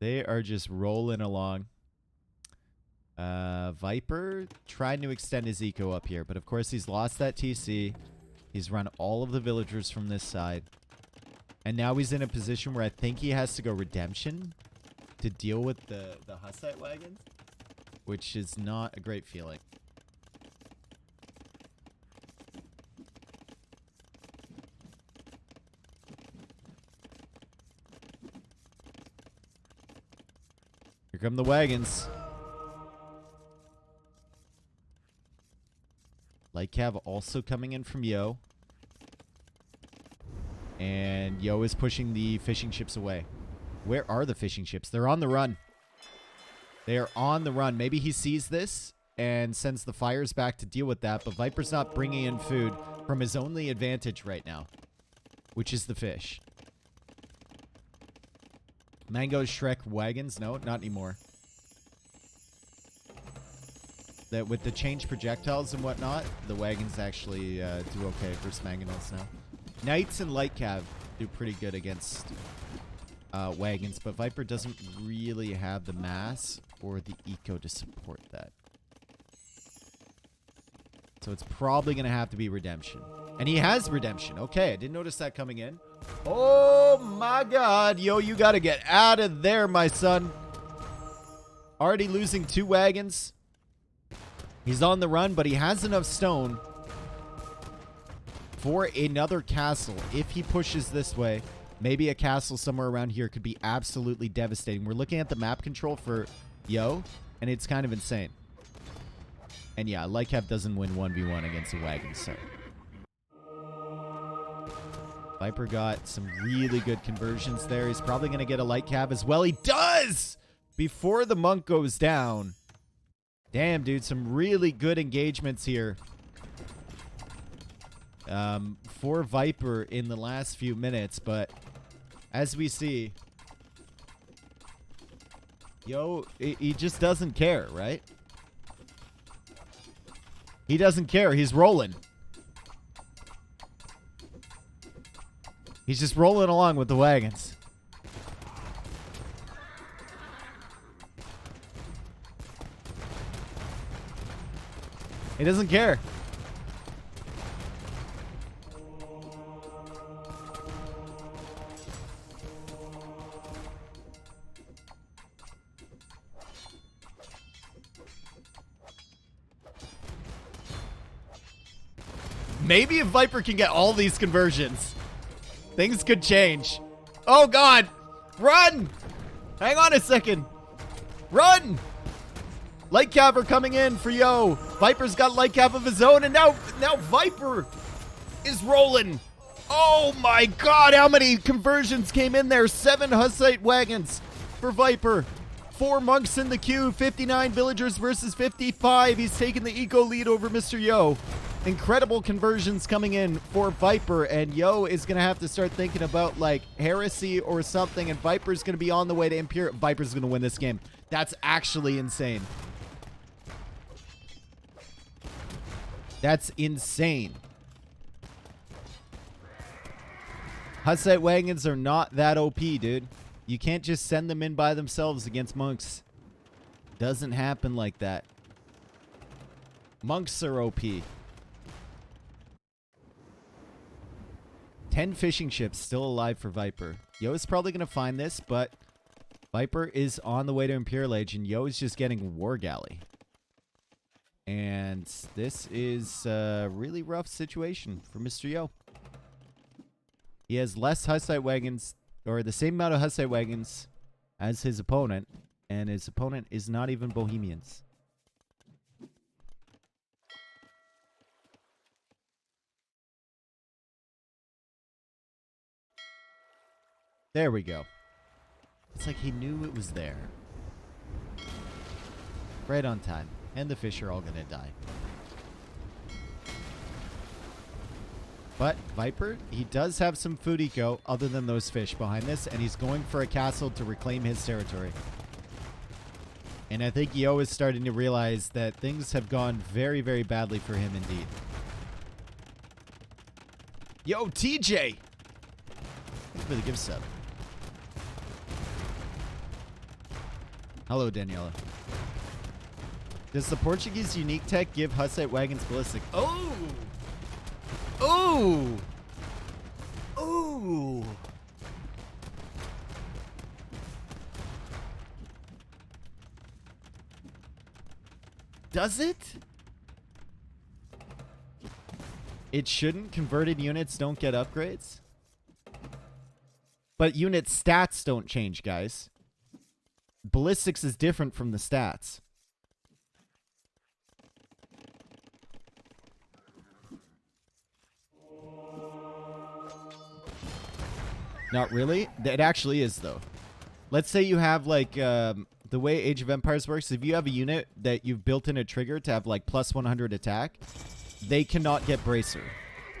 They are just rolling along. Viper trying to extend his eco up here, but of course he's lost that TC. He's run all of the villagers from this side. And now he's in a position where I think he has to go redemption to deal with the Hussite wagons, which is not a great feeling. Here come the wagons. Light Cav also coming in from Yo. And Yo is pushing the fishing ships away. Where are the fishing ships? They're on the run. They are on the run. Maybe he sees this and sends the fires back to deal with that. But Viper's not bringing in food from his only advantage right now, which is the fish. Mango Shrek wagons? No, not anymore. That with the changed projectiles and whatnot, the wagons actually do okay versus mangonels now. Knights and Light Cav do pretty good against wagons, but Viper doesn't really have the mass or the eco to support that. So it's probably going to have to be redemption. And he has redemption. Okay, I didn't notice that coming in. Oh my god. Yo, you got to get out of there, my son. Already losing 2 wagons. He's on the run, but he has enough stone for another castle. If he pushes this way, maybe a castle somewhere around here could be absolutely devastating. We're looking at the map control for Yo, and it's kind of insane. And yeah, Lightcap doesn't win 1v1 against a wagon, so. Viper got some really good conversions there. He's probably going to get a Lightcap as well. He does! Before the monk goes down. Damn, dude, some really good engagements here for Viper in the last few minutes. But as we see, Yo, he just doesn't care, right? He doesn't care. He's rolling. He's just rolling along with the wagons. He doesn't care. Maybe if Viper can get all these conversions, things could change. Oh, God. Run! Hang on a second. Run! Light Cav are coming in for Yo. Viper's got Light Cav of his own, and now Viper is rolling. Oh my god, how many conversions came in there? 7 Hussite wagons for Viper. 4 monks in the queue, 59 villagers versus 55. He's taking the eco lead over Mr. Yo. Incredible conversions coming in for Viper, and Yo is going to have to start thinking about, like, heresy or something, and Viper's going to be on the way to Imperial. Viper's going to win this game. That's actually insane. That's insane. Hussite wagons are not that OP, dude. You can't just send them in by themselves against monks. Doesn't happen like that. Monks are OP. 10 fishing ships still alive for Viper. Yo is probably going to find this, but Viper is on the way to Imperial Age, and Yo is just getting War Galley. And this is a really rough situation for Mr. Yo. He has less Hussite wagons, or the same amount of Hussite wagons as his opponent, and his opponent is not even Bohemians. There we go. It's like he knew it was there. Right on time. And the fish are all going to die. But Viper, he does have some food eco other than those fish behind this, and he's going for a castle to reclaim his territory. And I think Yo is starting to realize that things have gone very, very badly for him indeed. Yo, TJ! Thanks for the gift sub. Hello, Daniela. Does the Portuguese unique tech give Hussite wagons ballistic? Oh! Oh! Oh! Does it? It shouldn't. Converted units don't get upgrades. But unit stats don't change, guys. Ballistics is different from the stats. Not really. It actually is, though. Let's say you have, like, the way Age of Empires works, if you have a unit that you've built in a trigger to have, like, plus 100 attack, they cannot get Bracer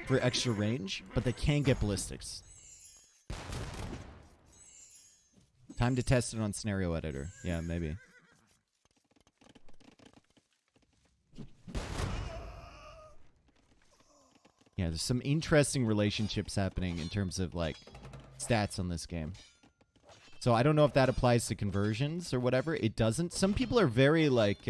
for extra range, but they can get ballistics. Time to test it on Scenario Editor. Yeah, maybe. Yeah, there's some interesting relationships happening in terms of, like, stats on this game. So I don't know if that applies to conversions or whatever. It doesn't. Some people are very, like,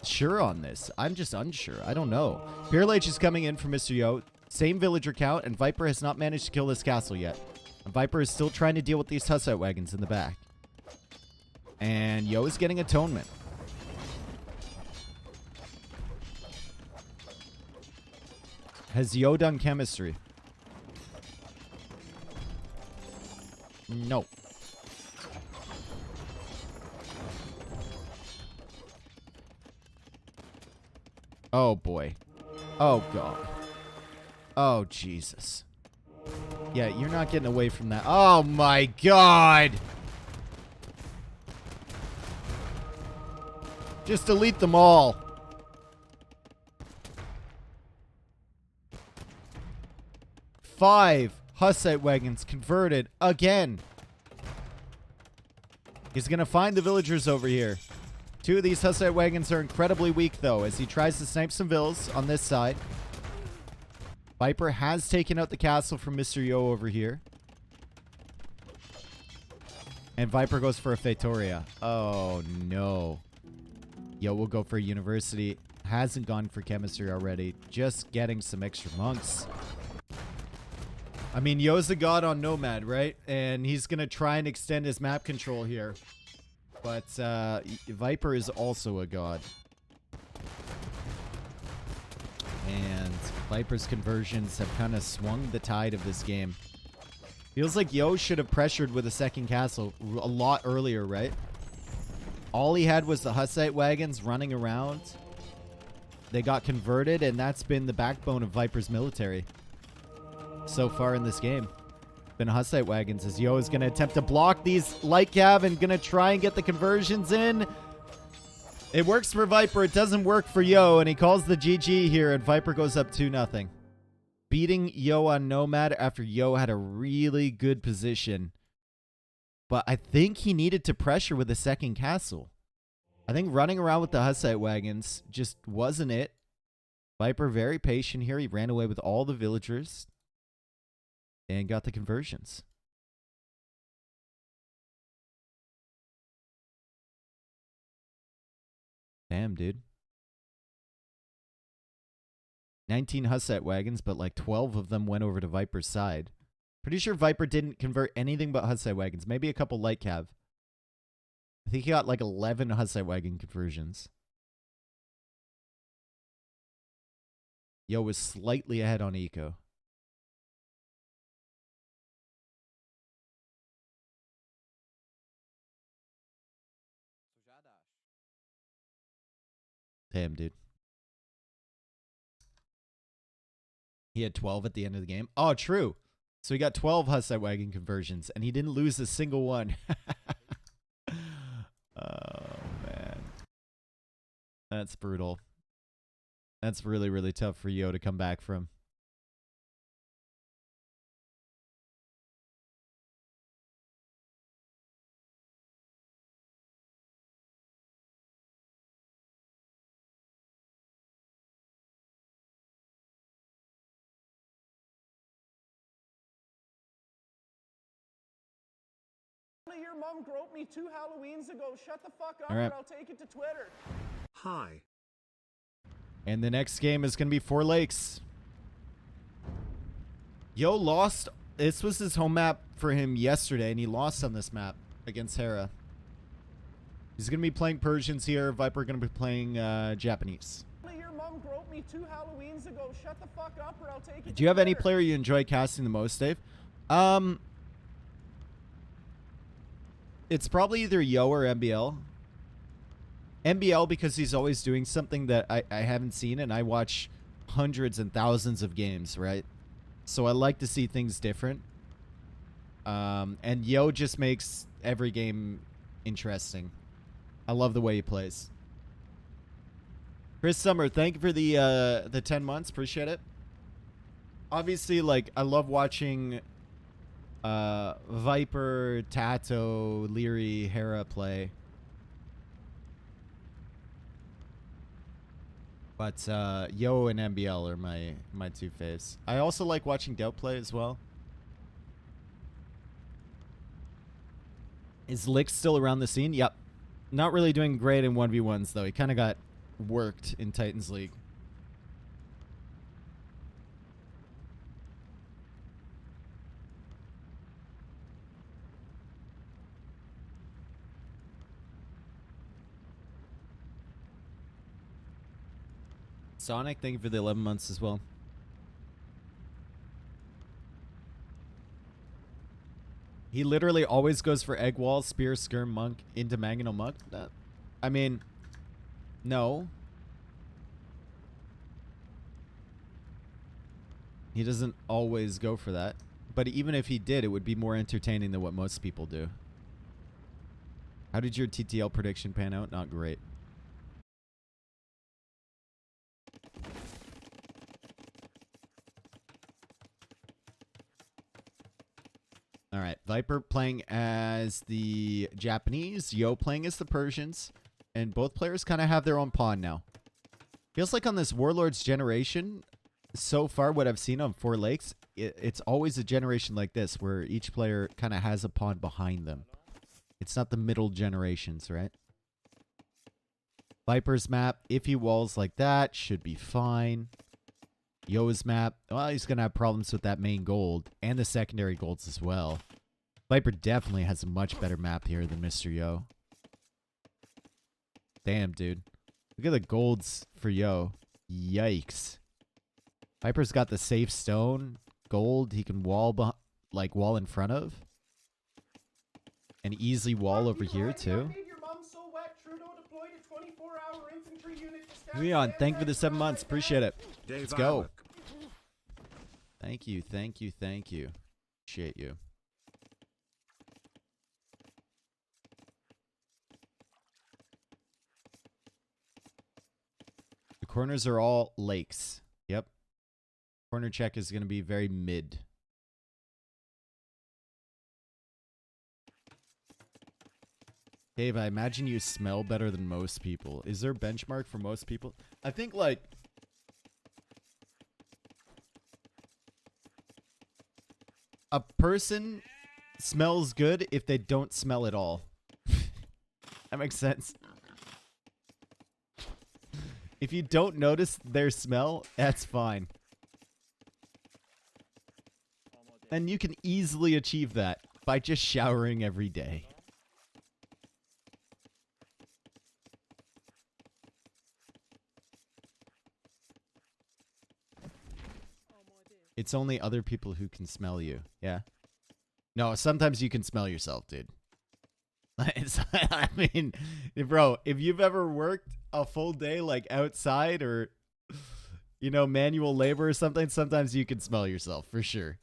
sure on this. I'm just unsure. I don't know. Pure H is coming in for Mr. Yo. Same villager count, and Viper has not managed to kill this castle yet. And Viper is still trying to deal with these Hussite wagons in the back. And Yo is getting atonement. Has Yo done chemistry? No. Oh, boy. Oh, God. Oh, Jesus. Yeah, you're not getting away from that. Oh, my God. Just delete them all. Five Hussite wagons converted again. He's going to find the villagers over here. Two of these Hussite wagons are incredibly weak, though, as he tries to snipe some vills on this side. Viper has taken out the castle from Mr. Yo over here. And Viper goes for a Feitoria. Oh, no. Yo will go for a university. Hasn't gone for chemistry already. Just getting some extra monks. I mean, Yo's a god on Nomad, right? And he's going to try and extend his map control here. But Viper is also a god. And Viper's conversions have kind of swung the tide of this game. Feels like Yo should have pressured with a second castle a lot earlier, right? All he had was the Hussite wagons running around. They got converted, and that's been the backbone of Viper's military so far in this game. Been Hussite wagons, as Yo is going to attempt to block these light cav and going to try and get the conversions in. It works for Viper. It doesn't work for Yo, and he calls the GG here, and Viper goes up 2-0. Beating Yo on Nomad after Yo had a really good position. But I think he needed to pressure with a second castle. I think running around with the Hussite wagons just wasn't it. Viper very patient here. He ran away with all the villagers and got the conversions. Damn, dude. 19 Hussite wagons, but like 12 of them went over to Viper's side. Pretty sure Viper didn't convert anything but Hussite wagons. Maybe a couple light cav. I think he got like 11 Hussite wagon conversions. Yo was slightly ahead on eco. Damn, dude. He had 12 at the end of the game. Oh, true. So he got 12 Hussite wagon conversions, and he didn't lose a single one. Oh, man. That's brutal. That's really, really tough for Yo to come back from. Your mom groped me 2 Halloweens ago. Shut the fuck up All right. or I'll take it to Twitter. Hi. And the next game is going to be Four Lakes. Yo lost. This was his home map for him yesterday, and he lost on this map against Hera. He's going to be playing Persians here. Viper going to be playing Japanese. Your mom groped me 2 Halloweens ago. Shut the fuck up or I'll take it Do you have any Twitter. player you enjoy casting the most, Dave? It's probably either Yo or MBL. MBL because he's always doing something that I haven't seen, and I watch hundreds and thousands of games, right? So I like to see things different. And Yo just makes every game interesting. I love the way he plays. Chris Summer, thank you for the 10 months. Appreciate it. Obviously, like, I love watching Viper, Tato, Leary, Hera play. But Yo and MBL are my two faves. I also like watching Doubt play as well. Is Lick still around the scene? Yep. Not really doing great in 1v1s, though. He kind of got worked in Titans League. Sonic, thank you for the 11 months as well. He literally always goes for egg wall, spear, skirm, monk into mangonel monk. I mean, no. He doesn't always go for that. But even if he did, it would be more entertaining than what most people do. How did your TTL prediction pan out? Not great. All right, Viper playing as the Japanese, Yo playing as the Persians, and both players kind of have their own pawn now. Feels like on this Warlords generation, so far what I've seen on Four Lakes, it's always a generation like this where each player kind of has a pawn behind them. It's not the middle generations, right? Viper's map, if he walls like that, should be fine. Yo's map, well, he's going to have problems with that main gold and the secondary golds as well. Viper definitely has a much better map here than Mr. Yo. Damn, dude. Look at the golds for Yo. Yikes. Viper's got the safe stone, gold he can wall, wall in front of. An easy wall over here, too. Leon, thank you for the 7 months. Appreciate it. Let's go. Thank you, thank you, thank you. Appreciate you. The corners are all lakes. Yep. Corner check is going to be very mid. Dave, I imagine you smell better than most people. Is there a benchmark for most people? I think, like... a person smells good if they don't smell at all. That makes sense. If you don't notice their smell, that's fine. And you can easily achieve that by just showering every day. It's only other people who can smell you. Yeah. No, sometimes you can smell yourself, dude. I mean, bro, if you've ever worked a full day like outside or, you know, manual labor or something, sometimes you can smell yourself for sure.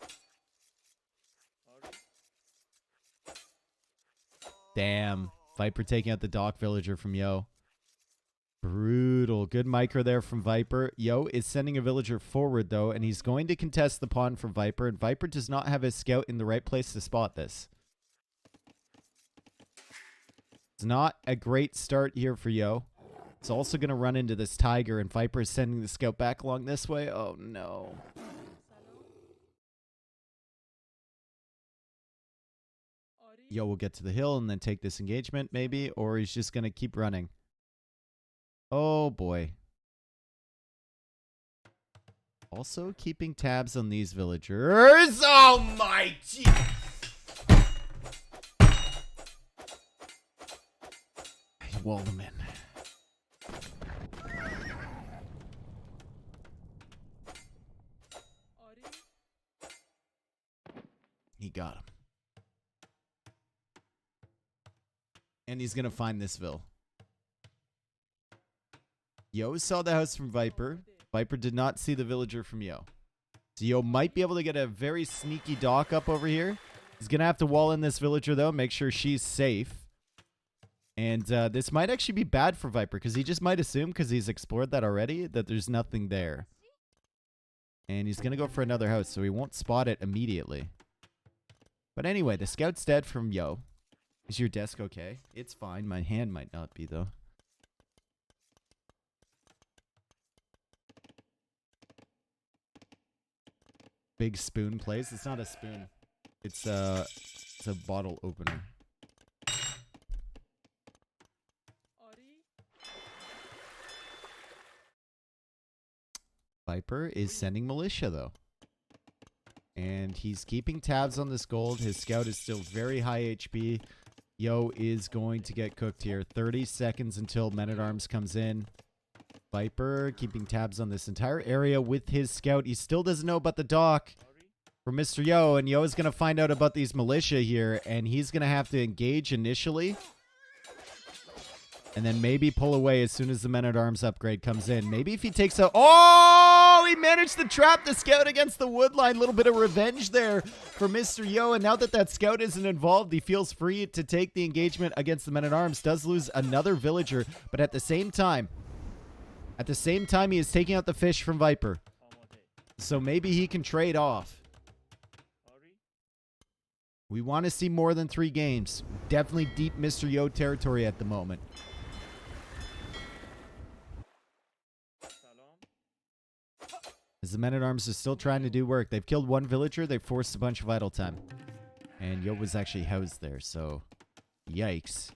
Damn. Viper taking out the dock villager from Yo. Brutal. Good micro there from Viper. Yo is sending a villager forward, though, and he's going to contest the pawn from Viper, and Viper does not have his scout in the right place to spot this. It's not a great start here for Yo. It's also going to run into this tiger, and Viper is sending the scout back along this way. Oh, no. Yo will get to the hill and then take this engagement, maybe, or he's just going to keep running. Oh, boy. Also keeping tabs on these villagers. Oh, my gee. He walled them in. He got him. And he's going to find this Vil. Yo saw the house from Viper. Viper did not see the villager from Yo. So Yo might be able to get a very sneaky dock up over here. He's going to have to wall in this villager, though. Make sure she's safe. And this might actually be bad for Viper, because he just might assume, because he's explored that already, that there's nothing there. And he's going to go for another house, so he won't spot it immediately. But anyway, the scout's dead from Yo. Is your desk okay? It's fine. My hand might not be, though. Big spoon plays. It's not a spoon. It's a bottle opener. Viper is sending militia, though. And he's keeping tabs on this gold. His scout is still very high HP. Yo is going to get cooked here. 30 seconds until Men-at-Arms comes in. Viper keeping tabs on this entire area with his scout. He still doesn't know about the dock from Mr. Yo. And Yo is going to find out about these militia here. And he's going to have to engage initially. And then maybe pull away as soon as the Men-at-Arms upgrade comes in. Maybe if he takes a... Oh! He managed to trap the scout against the wood line. A little bit of revenge there for Mr. Yo. And now that that scout isn't involved, he feels free to take the engagement against the Men-at-Arms. Does lose another villager. But at the same time, he is taking out the fish from Viper. So maybe he can trade off. We want to see more than 3 games. Definitely deep Mr. Yo territory at the moment. As the Men-at-Arms are still trying to do work. They've killed 1 villager. They've forced a bunch of idle time. And Yo was actually housed there, so yikes.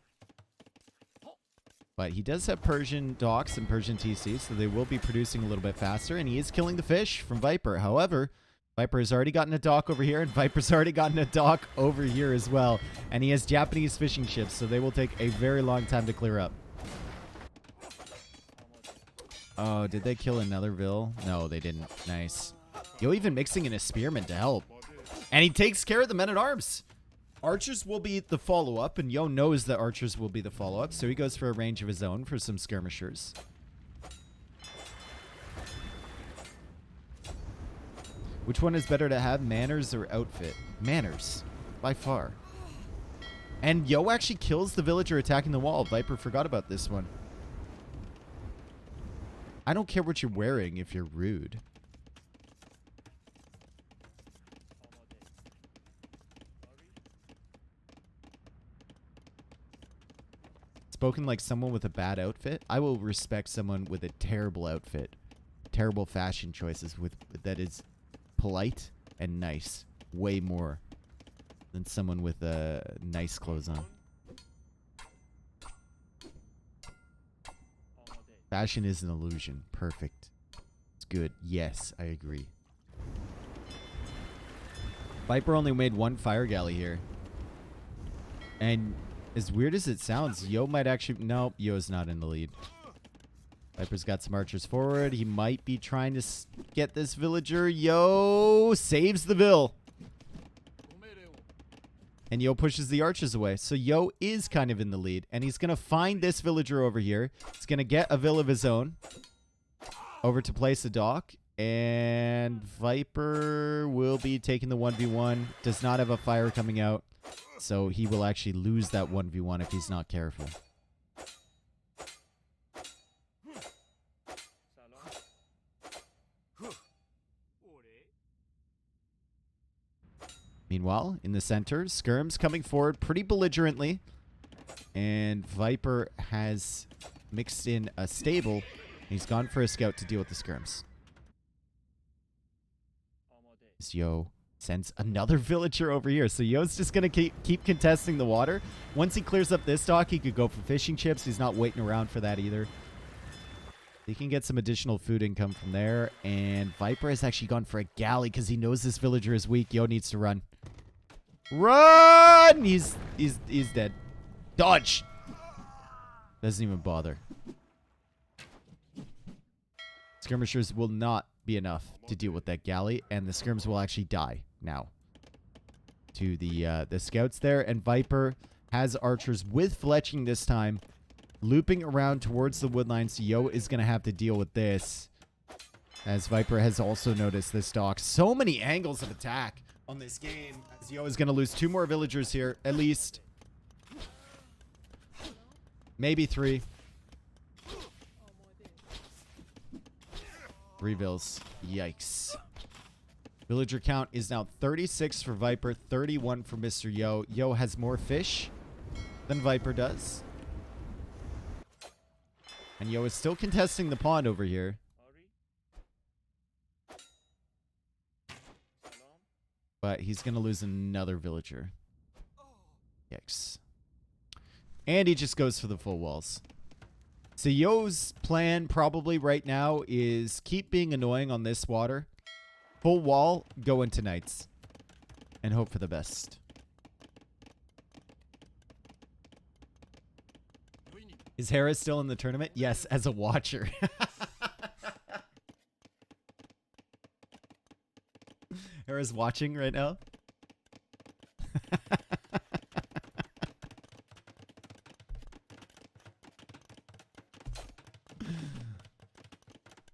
But he does have Persian docks and Persian TC, so they will be producing a little bit faster. And he is killing the fish from Viper. However, Viper has already gotten a dock over here, and Viper's already gotten a dock over here as well. And he has Japanese fishing ships, so they will take a very long time to clear up. Oh, did they kill another Vil? No, they didn't. Nice. Yo even mixing in a spearman to help. And he takes care of the Men-at-Arms. Archers will be the follow-up, and Yo knows that archers will be the follow-up, so he goes for a range of his own for some skirmishers. Which one is better to have, manners or outfit? Manners, by far. And Yo actually kills the villager attacking the wall. Viper forgot about this one. I don't care what you're wearing if you're rude. Spoken like someone with a bad outfit. I will respect someone with a terrible outfit. Terrible fashion choices with that is polite and nice. Way more than someone with nice clothes on. Fashion is an illusion. Perfect. It's good. Yes, I agree. Viper only made 1 fire galley here. And as weird as it sounds, Yo might actually... Nope, Yo's not in the lead. Viper's got some archers forward. He might be trying to get this villager. Yo saves the Vil. And Yo pushes the archers away. So Yo is kind of in the lead. And he's going to find this villager over here. He's going to get a Vil of his own. Over to place a dock. And Viper will be taking the 1v1. Does not have a fire coming out. So he will actually lose that 1v1 if he's not careful. Meanwhile, in the center, Skirm's coming forward pretty belligerently. And Viper has mixed in a stable. He's gone for a scout to deal with the Skirms. Is Yo Sends another villager over here. So Yo's just going to keep contesting the water. Once he clears up this dock, he could go for fishing chips. He's not waiting around for that either. He can get some additional food income from there. And Viper has actually gone for a galley because he knows this villager is weak. Yo needs to run. Run! He's dead. Dodge! Doesn't even bother. Skirmishers will not be enough to deal with that galley, and the skirms will actually die now to the scouts there. And Viper has archers with fletching this time, looping around towards the woodline. So Yo is going to have to deal with this, as Viper has also noticed this dock. So many angles of attack on this game, as Yo is going to lose 2 more villagers here, at least. Maybe 3. 3 vills. Yikes. Villager count is now 36 for Viper, 31 for Mr. Yo. Yo has more fish than Viper does. And Yo is still contesting the pond over here. But he's going to lose another villager. Yikes. And he just goes for the full walls. So Yo's plan probably right now is keep being annoying on this water. Full wall, go into knights. And hope for the best. Is Hera still in the tournament? Yes, as a watcher. Hera's watching right now.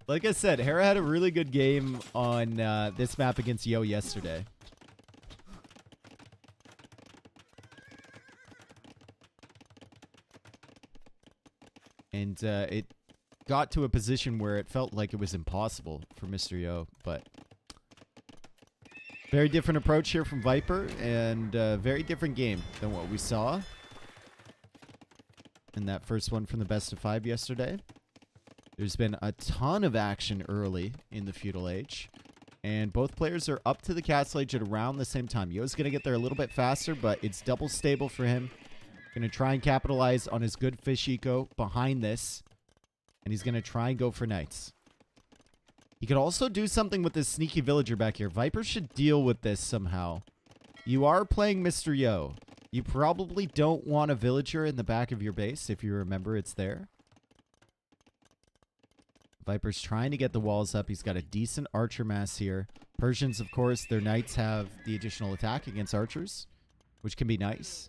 Like I said, Hera had a really good game on this map against Yo yesterday. And it got to a position where it felt like it was impossible for Mr. Yo, but very different approach here from Viper, and very different game than what we saw in that first one from the best of 5 yesterday. There's been a ton of action early in the Feudal Age, and both players are up to the Castle Age at around the same time. Yo's going to get there a little bit faster, but it's double stable for him. Going to try and capitalize on his good fish eco behind this, and he's going to try and go for knights. He could also do something with this sneaky villager back here. Viper should deal with this somehow. You are playing Mr. Yo. You probably don't want a villager in the back of your base, if you remember it's there. Viper's trying to get the walls up. He's got a decent archer mass here. Persians, of course, their knights have the additional attack against archers, which can be nice.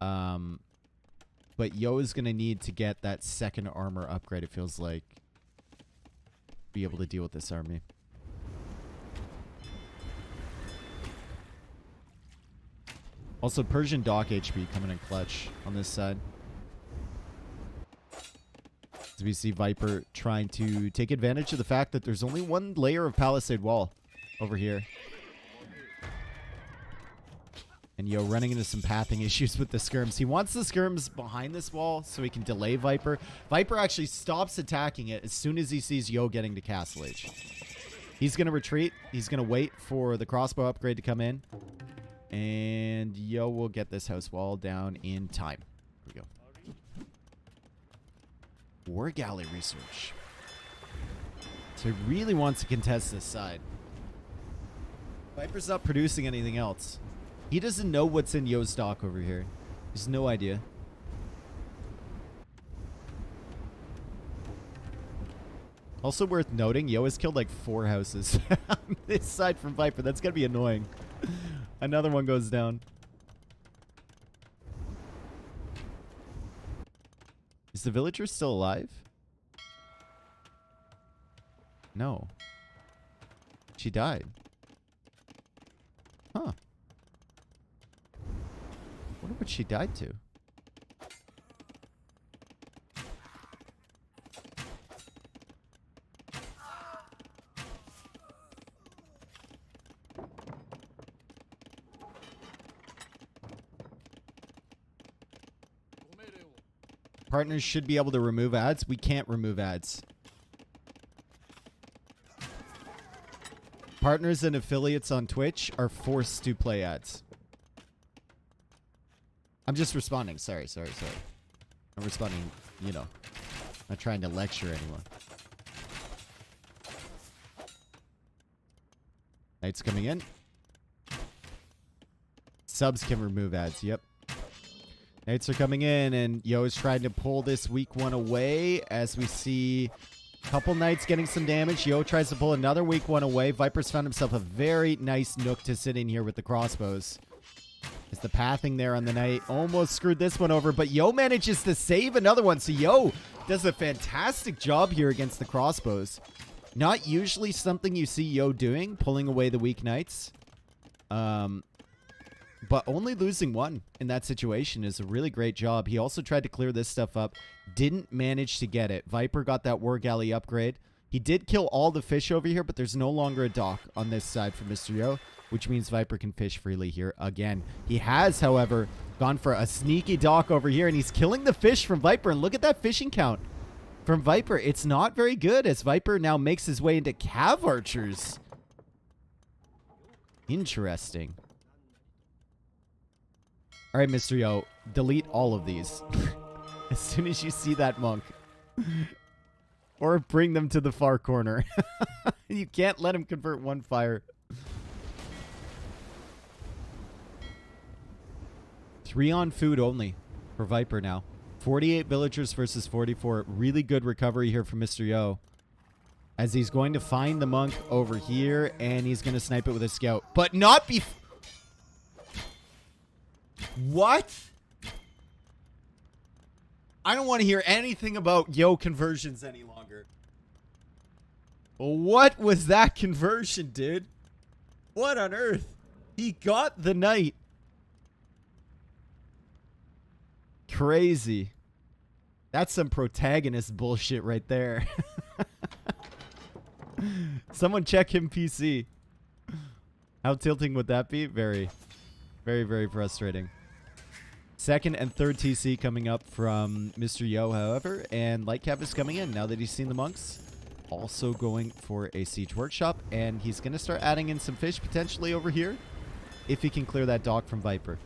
But Yo is going to need to get that second armor upgrade, it feels like, be able to deal with this army. Also, Persian Dock HP coming in clutch on this side. As we see Viper trying to take advantage of the fact that there's only one layer of palisade wall over here. And Yo running into some pathing issues with the skirms. He wants the skirms behind this wall so he can delay Viper. Viper actually stops attacking it as soon as he sees Yo getting to Castle Age. He's going to retreat. He's going to wait for the crossbow upgrade to come in. And Yo will get this house wall down in time. Here we go. War galley research. So he really wants to contest this side. Viper's not producing anything else. He doesn't know what's in Yo's dock over here. He has no idea. Also worth noting, Yo has killed like 4 houses on this side from Viper. That's going to be annoying. Another one goes down. Is the villager still alive? No. She died. Huh. Wonder what she died to. Partners should be able to remove ads. We can't remove ads. Partners and affiliates on Twitch are forced to play ads. I'm just responding. Sorry. I'm responding, you know. Not trying to lecture anyone. Knights coming in. Subs can remove ads. Yep. Knights are coming in, and Yo is trying to pull this weak one away as we see a couple Knights getting some damage. Yo tries to pull another weak one away. Viper's found himself a very nice nook to sit in here with the crossbows. As the pathing there on the Knight almost screwed this one over, but Yo manages to save another one. So Yo does a fantastic job here against the crossbows. Not usually something you see Yo doing, pulling away the weak Knights. But only losing one in that situation is a really great job. He also tried to clear this stuff up. Didn't manage to get it. Viper got that War Galley upgrade. He did kill all the fish over here, but there's no longer a dock on this side for Mr. Yo, which means Viper can fish freely here again. He has, however, gone for a sneaky dock over here, and he's killing the fish from Viper. And look at that fishing count from Viper. It's not very good as Viper now makes his way into Cav Archers. Interesting. All right, Mr. Yo, delete all of these as soon as you see that monk. Or bring them to the far corner. You can't let him convert one fire. 3 on food only for Viper now. 48 villagers versus 44. Really good recovery here from Mr. Yo. As he's going to find the monk over here, and he's going to snipe it with a scout. But not before... What? I don't want to hear anything about Yo conversions any longer. What was that conversion, dude? What on earth? He got the Knight. Crazy. That's some protagonist bullshit right there. Someone check him PC. How tilting would that be? Very, very frustrating. Second and third TC coming up from Mr. Yo, however, and Lightcap is coming in now that he's seen the monks. Also going for a siege workshop, and he's going to start adding in some fish potentially over here if he can clear that dock from Viper.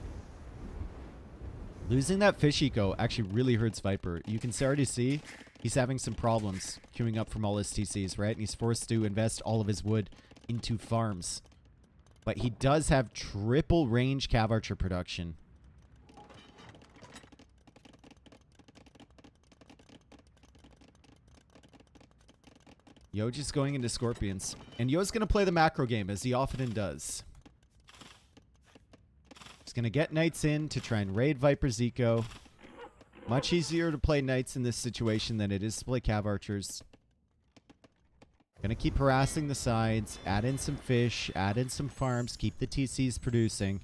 Losing that fish eco actually really hurts Viper. You can already see he's having some problems queuing up from all his TCs, right? And he's forced to invest all of his wood into farms. But he does have triple range Cav Archer production. Yo just going into Scorpions. And Yo's going to play the macro game, as he often does. He's going to get Knights in to try and raid Viper's eco. Much easier to play Knights in this situation than it is to play Cav Archers. Going to keep harassing the sides, add in some fish, add in some farms, keep the TCs producing.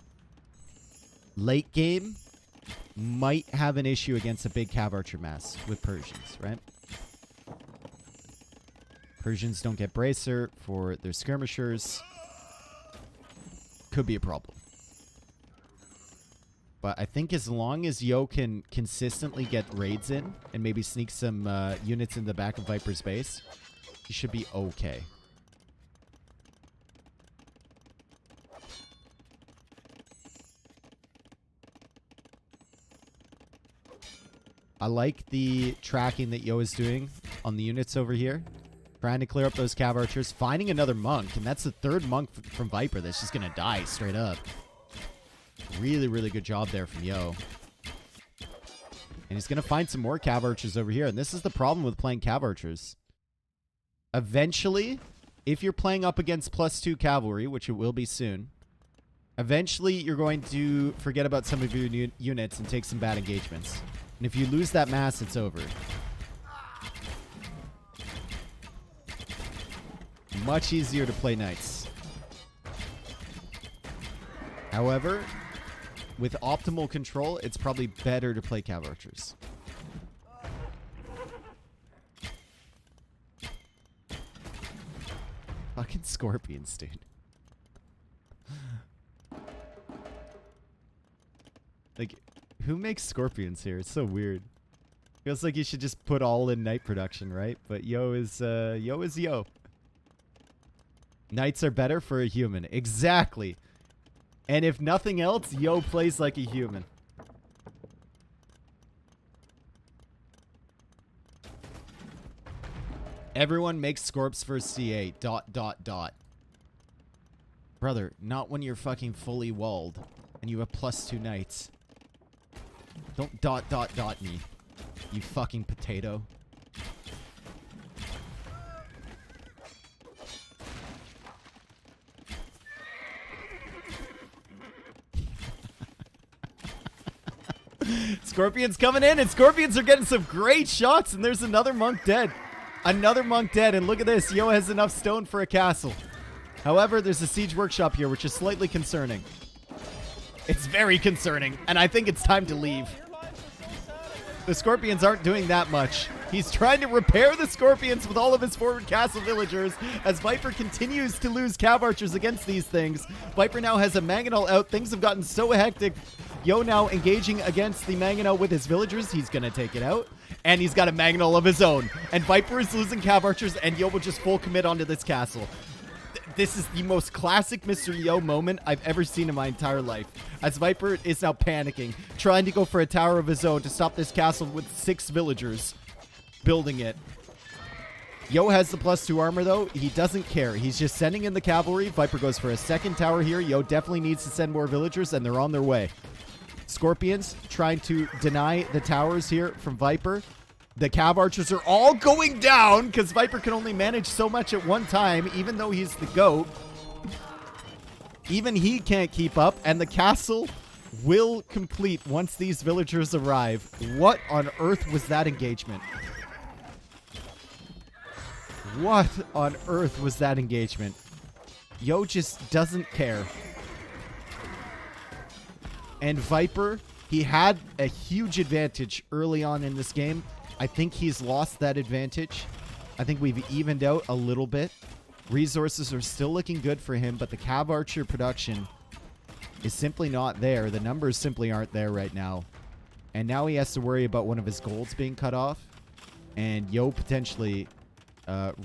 Late game might have an issue against a big Cav Archer mass with Persians, right? Persians don't get bracer for their skirmishers. Could be a problem. But I think as long as Yo can consistently get raids in and maybe sneak some units in the back of Viper's base, he should be okay. I like the tracking that Yo is doing on the units over here. Trying to clear up those Cav Archers. Finding another monk. And that's the third monk from Viper that's just going to die straight up. Really, really good job there from Yo. And he's going to find some more Cav Archers over here. And this is the problem with playing Cav Archers. Eventually, if you're playing up against +2 cavalry, which it will be soon, eventually you're going to forget about some of your units and take some bad engagements. And if you lose that mass, it's over. Much easier to play Knights. However, with optimal control, it's probably better to play Cav Archers. Fucking Scorpions, dude. Like, who makes Scorpions here? It's so weird. Feels like you should just put all in Knight production, right? But Yo is Yo. Knights are better for a human. Exactly. And if nothing else, Yo plays like a human. Everyone makes Scorps for CA. ... Brother, not when you're fucking fully walled and you have +2 knights. Don't ... me. You fucking potato. Scorpions coming in, and Scorpions are getting some great shots, and there's another monk dead. Another monk dead, and look at this. Yo has enough stone for a castle. However, there's a siege workshop here, which is slightly concerning. It's very concerning, and I think it's time to leave. The Scorpions aren't doing that much. He's trying to repair the Scorpions with all of his forward castle villagers as Viper continues to lose cav archers against these things. Viper now has a Mangonel out. Things have gotten so hectic. Yo now engaging against the Mangonel with his villagers. He's going to take it out. And he's got a Mangonel of his own. And Viper is losing cav archers, and Yo will just full commit onto this castle. This is the most classic Mr. Yo moment I've ever seen in my entire life. As Viper is now panicking, trying to go for a tower of his own to stop this castle with 6 villagers building it. Yo has the +2 armor, though. He doesn't care. He's just sending in the cavalry. Viper goes for a second tower here. Yo definitely needs to send more villagers, and they're on their way. Scorpions trying to deny the towers here from Viper. The cav archers are all going down because Viper can only manage so much at one time, even though he's the GOAT. Even he can't keep up, and the castle will complete once these villagers arrive. What on earth was that engagement? What on earth was that engagement? Yo just doesn't care. And Viper, he had a huge advantage early on in this game. I think he's lost that advantage. I think we've evened out a little bit. Resources are still looking good for him, but the cav archer production is simply not there. The numbers simply aren't there right now. And now he has to worry about one of his golds being cut off. And Yo potentially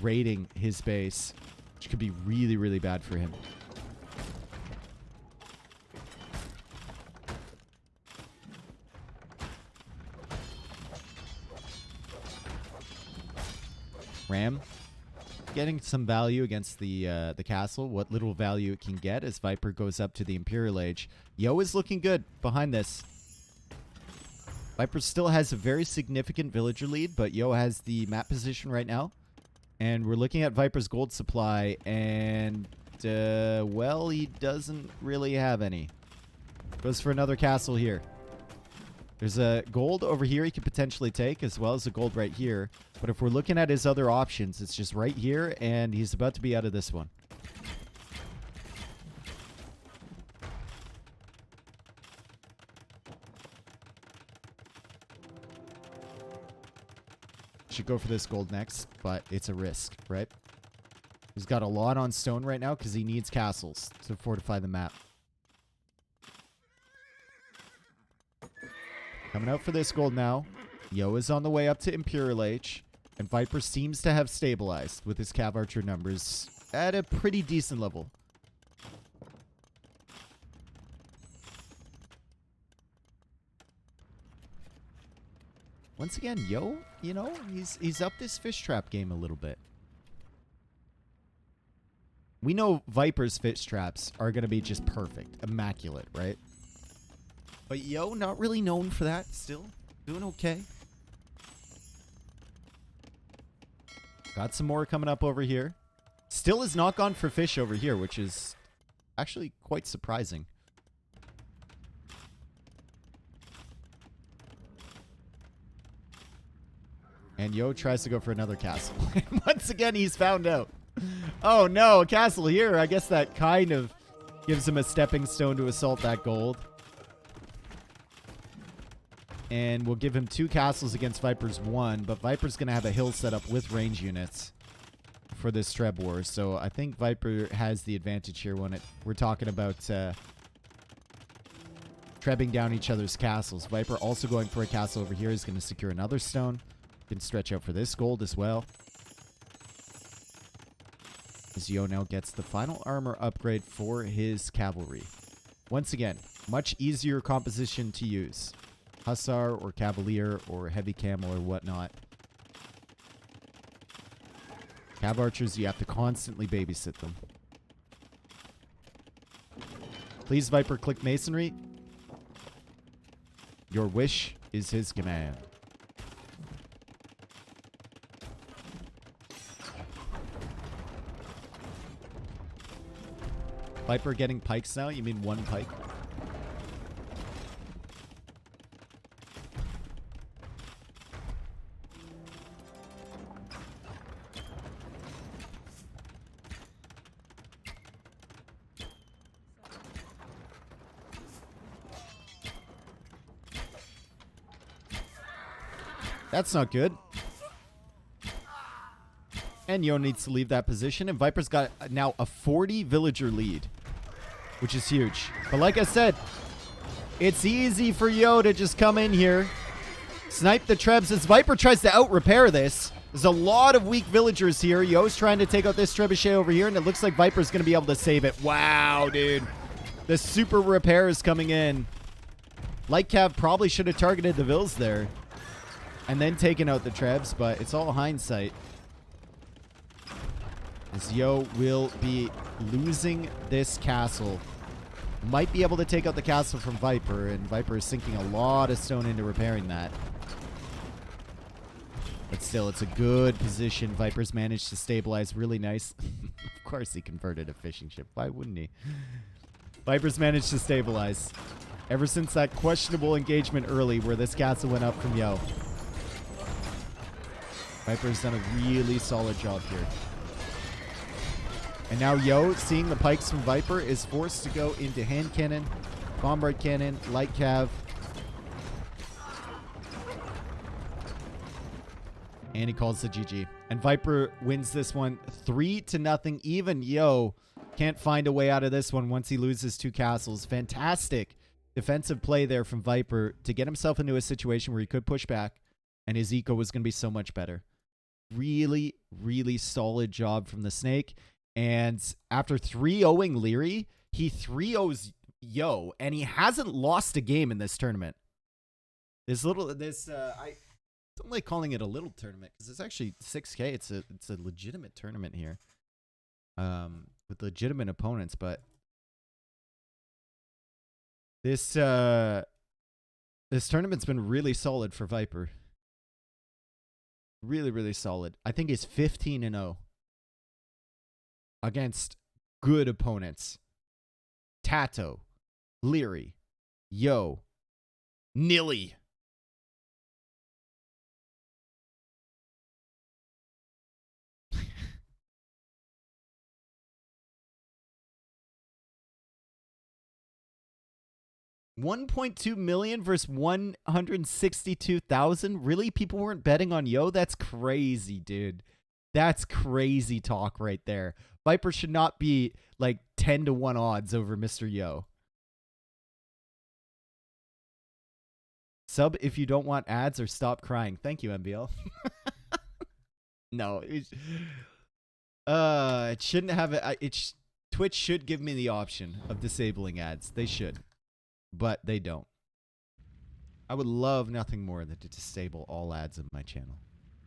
raiding his base, which could be really, really bad for him. Ram getting some value against the castle. What little value it can get as Viper goes up to the Imperial Age. Yo is looking good behind this. Viper still has a very significant villager lead, but Yo has the map position right now. And we're looking at Viper's gold supply, and, well, he doesn't really have any. Goes for another castle here. There's a gold over here he could potentially take, as well as a gold right here. But if we're looking at his other options, it's just right here, and he's about to be out of this one. Should go for this gold next, but it's a risk, right? He's got a lot on stone right now because he needs castles to fortify the map. Coming out for this gold now. Yo is on the way up to Imperial Age. And Viper seems to have stabilized with his cav archer numbers at a pretty decent level. Once again, Yo, you know, he's up this fish trap game a little bit. We know Viper's fish traps are going to be just perfect, immaculate, right? But Yo, not really known for that still. Doing okay. Got some more coming up over here. Still is not gone for fish over here, which is actually quite surprising. And Yo tries to go for another castle. Once again, he's found out. Oh no, a castle here. I guess that kind of gives him a stepping stone to assault that gold. And we'll give him 2 castles against Viper's 1. But Viper's going to have a hill set up with range units for this Treb War. So I think Viper has the advantage here when we're talking about trebbing down each other's castles. Viper also going for a castle over here. He's going to secure another stone. Can stretch out for this gold as well. As Yo now gets the final armor upgrade for his cavalry. Once again, much easier composition to use. Hussar or Cavalier or Heavy Camel or whatnot. Cav archers, you have to constantly babysit them. Please, Viper, click Masonry. Your wish is his command. Viper getting pikes now? You mean one pike? That's not good. And Yo needs to leave that position. And Viper's got now a 40 villager lead, which is huge. But like I said, it's easy for Yo to just come in here, snipe the trebs as Viper tries to out-repair this. There's a lot of weak villagers here. Yo's trying to take out this trebuchet over here, and it looks like Viper's going to be able to save it. Wow, dude. The super repair is coming in. Light Cav probably should have targeted the vills there and then taken out the trebs, but it's all hindsight. As Yo will be losing this castle. Might be able to take out the castle from Viper, and Viper is sinking a lot of stone into repairing that. But still, it's a good position. Viper's managed to stabilize really nice. Of course he converted a fishing ship. Why wouldn't he? Viper's managed to stabilize. Ever since that questionable engagement early where this castle went up from Yo. Viper's done a really solid job here. And now Yo, seeing the pikes from Viper, is forced to go into hand cannon, bombard cannon, light cav. And he calls the GG. And Viper wins this one 3-0. Even Yo can't find a way out of this one once he loses 2 castles. Fantastic defensive play there from Viper to get himself into a situation where he could push back and his eco was going to be so much better. Really, really solid job from the Snake. And after 3-0ing Leary, he 3-0s Yo, and he hasn't lost a game in this tournament. I don't like calling it a little tournament because it's actually 6K. It's a legitimate tournament here, with legitimate opponents. But this tournament's been really solid for Viper. Really, really solid. I think he's 15-0 against good opponents. Tato, Leary, Yo, Nilly. $1.2 million versus 162,000. Really? People weren't betting on Yo? That's crazy, dude. That's crazy talk right there. Viper should not be like 10-1 odds over Mr. Yo. Sub if you don't want ads or stop crying. Thank you, MBL. No. It shouldn't have it. Twitch should give me the option of disabling ads. They should. But they don't. I would love nothing more than to disable all ads of my channel.